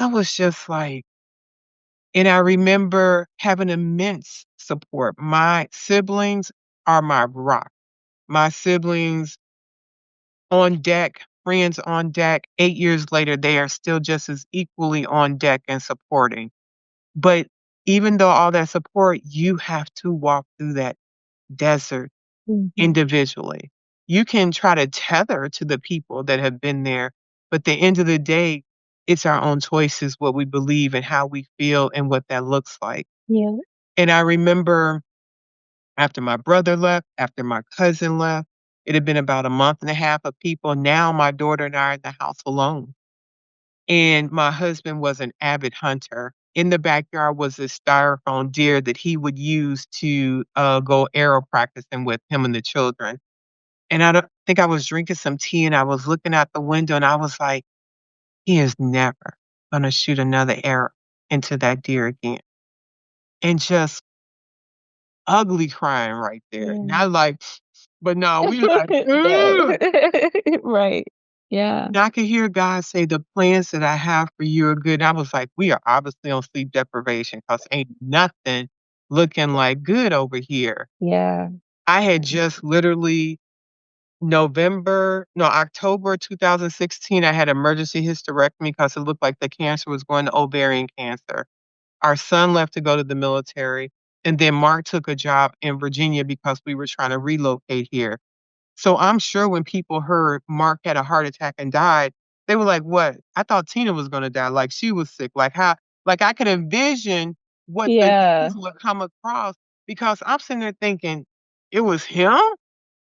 I was just like, and I remember having immense support. My siblings are my rock. My siblings on deck, friends on deck. 8 years later, they are still just as equally on deck and supporting. But even though all that support, you have to walk through that desert Mhm. individually. You can try to tether to the people that have been there, but at the end of the day, it's our own choices, what we believe and how we feel and what that looks like. Yeah. And I remember after my brother left, after my cousin left, it had been about a month and a half of people. Now my daughter and I are in the house alone. And my husband was an avid hunter. In the backyard was this styrofoam deer that he would use to go arrow practicing with him and the children. And I don't think I was drinking some tea and I was looking out the window and I was like, he is never gonna shoot another arrow into that deer again. And just ugly crying right there. Yeah. Not like, but no, we like, No. "Ugh." Right. Yeah. And I could hear God say, "The plans that I have for you are good." I was like, "We are obviously on sleep deprivation because ain't nothing looking like good over here." Yeah. I had just literally October 2016, I had emergency hysterectomy because it looked like the cancer was going to ovarian cancer. Our son left to go to the military, and then Mark took a job in Virginia because we were trying to relocate here. So I'm sure when people heard Mark had a heart attack and died, they were like, "What? I thought Tina was gonna die, like, she was sick." Like, how like, I could envision what the Yeah. news would come across because I'm sitting there thinking, "It was him?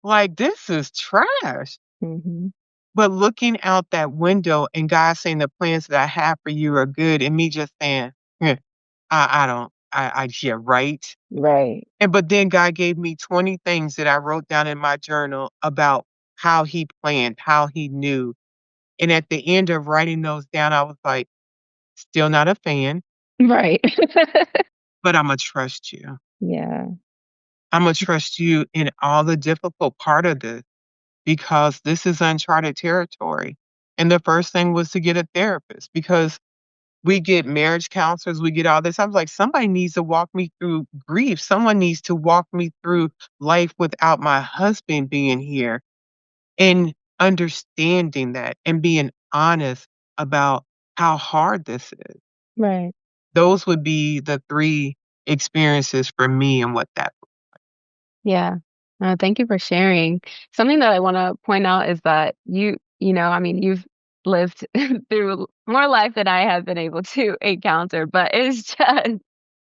Like, this is trash." Mhm. But looking out that window and God saying, "The plans that I have for you are good," and me just saying, "Eh, I don't yeah, right?" Right. And but then God gave me 20 things that I wrote down in my journal about how he planned, how he knew. And at the end of writing those down, I was like, still not a fan. Right. but Imma trust you. Yeah. Imma trust you in all the difficult part of this because this is uncharted territory. And the first thing was to get a therapist because we get marriage counselors, we get all this. I was like, somebody needs to walk me through grief. Someone needs to walk me through life without my husband being here and understanding that and being honest about how hard this is. Right. Those would be the 3 experiences for me and what that. Yeah. Thank you for sharing. Something that I wanna point out is that I mean, you've lived through more life than I have been able to encounter, but it's just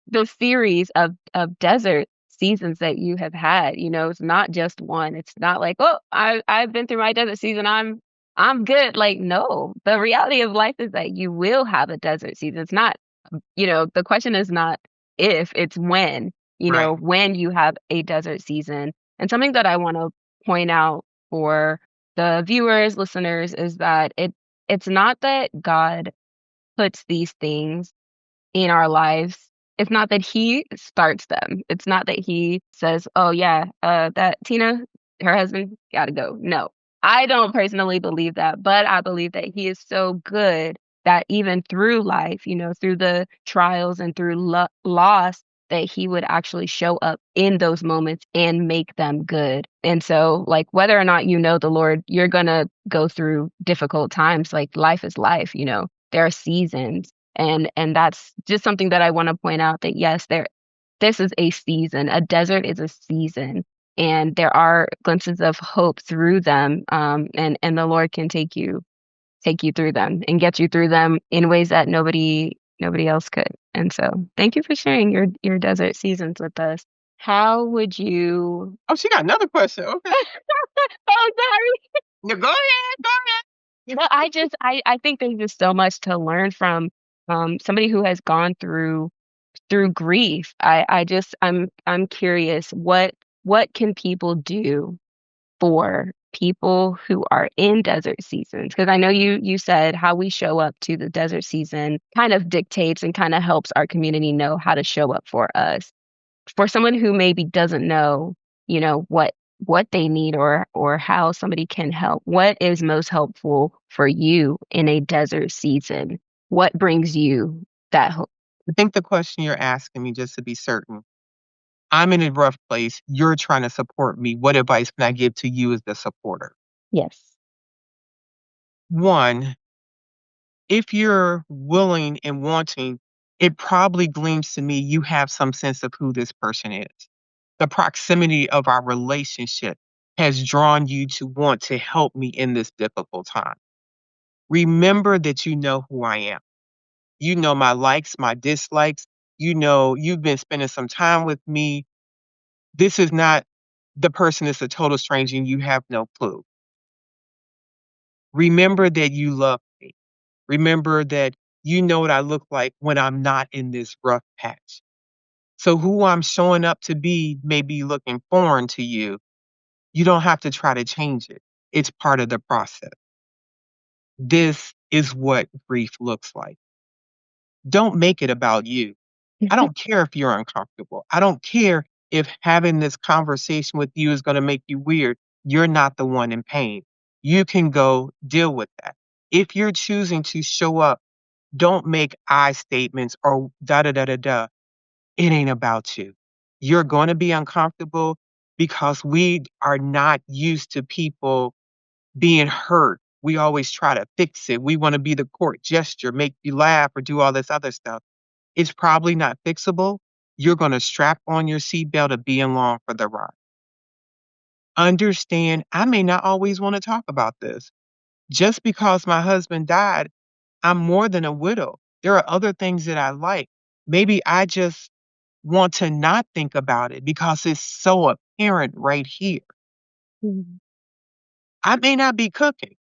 the series of desert seasons that you have had, it's not just one. It's not like, "Oh, I've been through my desert season, I'm good." Like, no. The reality of life is that you will have a desert season. It's not the question is not if, it's Right, when you have a desert season. And something that I want to point out for the viewers, listeners, is that it's not that God puts these things in our lives. It's not that he starts them. It's not that he says, "Oh yeah, that Tina, her husband, gotta go." No, I don't personally believe that, but I believe that he is so good that even through life, through the trials and through loss, that he would actually show up in those moments and make them good. And so, like, whether or not you know the Lord, you're gonna go through difficult times. Like, life is life. There are seasons, and that's just something that I wanna point out, that yes, this is a season. A desert is a season, and there are glimpses of hope through them, and the Lord can take you through them and get you through them in ways that nobody else could. And so, thank you for sharing your desert seasons with us. How would you oh, she got another question, okay. Oh, sorry. No, go ahead, go ahead. I think there's just so much to learn from, somebody who has gone through grief. I'm curious, what can people do for people who are in desert seasons? Because I know you said how we show up to the desert season kind of dictates and kind of helps our community know how to show up for us. For someone who maybe doesn't know, what they need, or how somebody can help, what is most helpful for you in a desert season? What brings you that hope? I think the question you're asking me, just to be certain, I'm in a rough place, you're trying to support me, what advice can I give to you as the supporter? Yes. 1, if you're willing and wanting, it probably gleams to me you have some sense of who this person is. The proximity of our relationship has drawn you to want to help me in this difficult time. Remember that you know who I am. You know my likes, my dislikes. You know you've been spending some time with me. This is not the person that's a total stranger and you have no clue. Remember that you love me. Remember that you know what I look like when I'm not in this rough patch. So who I'm showing up to be may be looking foreign to you. You don't have to try to change it. It's part of the process. This is what grief looks like. Don't make it about you. I don't care if you're uncomfortable. I don't care if having this conversation with you is going to make you weird. You're not the one in pain. You can go deal with that. If you're choosing to show up, don't make I statements or da da da da da. It ain't about you. You're going to be uncomfortable because we are not used to people being hurt. We always try to fix it. We want to be the court gesture, make you laugh or do all this other stuff. It's probably not fixable. You're gonna strap on your seatbelt and be along for the ride. Understand, I may not always wanna talk about this. Just because my husband died, I'm more than a widow. There are other things that I like. Maybe I just want to not think about it because it's so apparent right here. Mhm. I may not be cooking.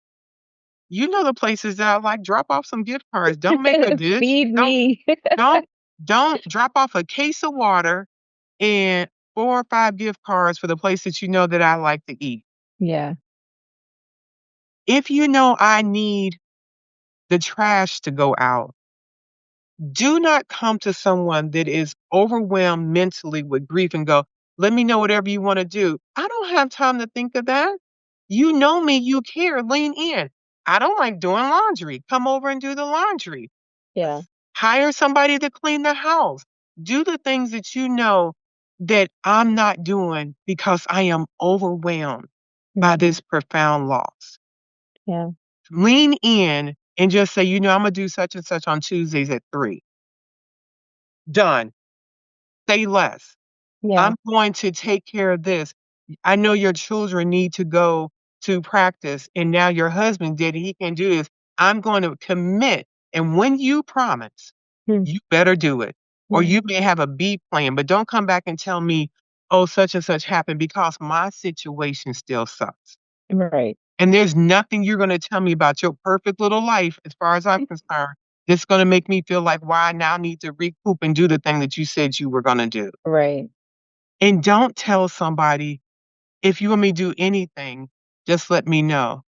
You know the places that I like, drop off some gift cards. Don't make a dish. Feed Don't me. don't don't drop off a case of water and 4 or 5 gift cards for the place that you know that I like to eat. Yeah. If you know I need the trash to go out, Do not come to someone that is overwhelmed mentally with grief and go, let me know whatever you want to do. I don't have time to think of that. You know me, you care, lean in. I don't like doing laundry. Come over and do the laundry. Yeah. Hire somebody to clean the house. Do the things that you know that I'm not doing because I am overwhelmed by this profound loss. Yeah. Lean in and just say, I'm going to do such and such on Tuesdays at 3. Done. Say less. Yeah. I'm going to take care of this. I know your children need to go to practice, and now your husband did it. He can do this. I'm going to commit. And when you promise, Hmm. you better do it. Or Yeah. you may have a B plan, but don't come back and tell me, oh, such and such happened because my situation still sucks. Right. And there's nothing you're going to tell me about your perfect little life, as far as I'm concerned, that's going to make me feel like why I now need to recoup and do the thing that you said you were going to do. Right. And don't tell somebody, if you want me to do anything, just let me know.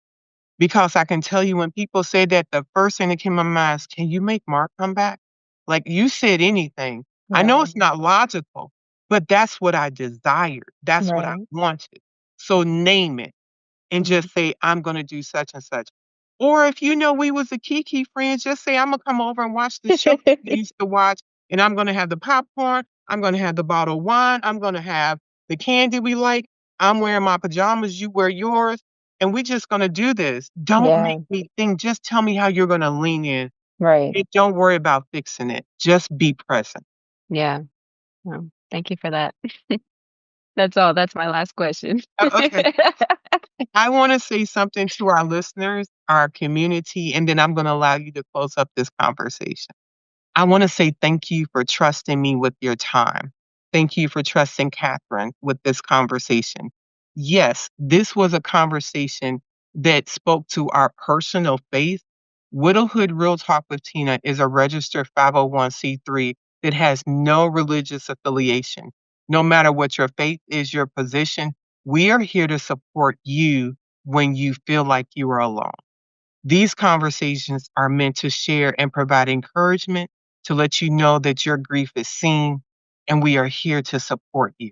Because I can tell you when people say that, the first thing that came to my mind is, can you make Mark come back? Like, you said anything. I know Yeah. it's not logical, but that's what I desired. That's what I Right. wanted. So name it and just say, I'm gonna do such and such. Or if we was a Kiki friends, just say, I'm gonna come over and watch the show we used to watch, and I'm gonna have the popcorn, I'm gonna have the bottle of wine, I'm gonna have the candy we like, I'm wearing my pajamas, you wear yours, and we just gonna do this. Don't Yeah. make me think, just tell me how you're gonna lean in, Right. and don't worry about fixing it. Just be present. Yeah. Well, thank you for that. That's all. That's my last question. Okay. I wanna say something to our listeners, our community, and then I'm gonna allow you to close up this conversation. I wanna say thank you for trusting me with your time. Thank you for trusting Katherine with this conversation. Yes, this was a conversation that spoke to our personal faith. Widowhood Real Talk with Tina is a registered 501(c)(3) that has no religious affiliation. No matter what your faith is, your position, we are here to support you when you feel like you are alone. These conversations are meant to share and provide encouragement, to let you know that your grief is seen, and we are here to support you.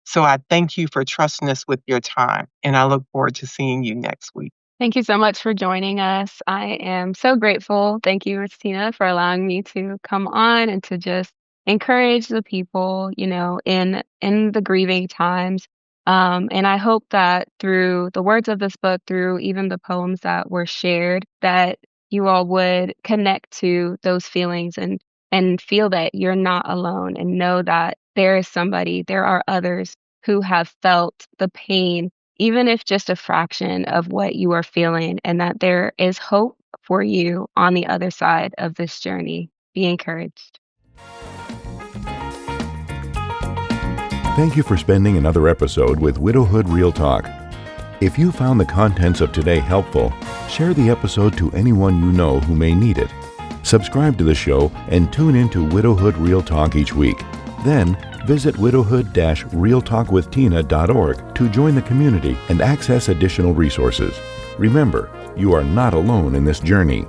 So I thank you for trusting us with your time, and I look forward to seeing you next week. Thank you so much for joining us. I am so grateful. Thank you, Miss Tina, for allowing me to come on and to just encourage the people, in the grieving times. And I hope that through the words of this book, through even the poems that were shared, that you all would connect to those feelings and feel that you're not alone and know that there is somebody, there are others who have felt the pain, even if just a fraction of what you are feeling, and that there is hope for you on the other side of this journey. Be encouraged. Thank you for spending another episode with Widowhood Real Talk. If you found the contents of today helpful, share the episode to anyone you know who may need it. Subscribe to the show and tune into Widowhood Real Talk each week. Then, visit widowhood-realtalkwithtina.org to join the community and access additional resources. Remember, you are not alone in this journey.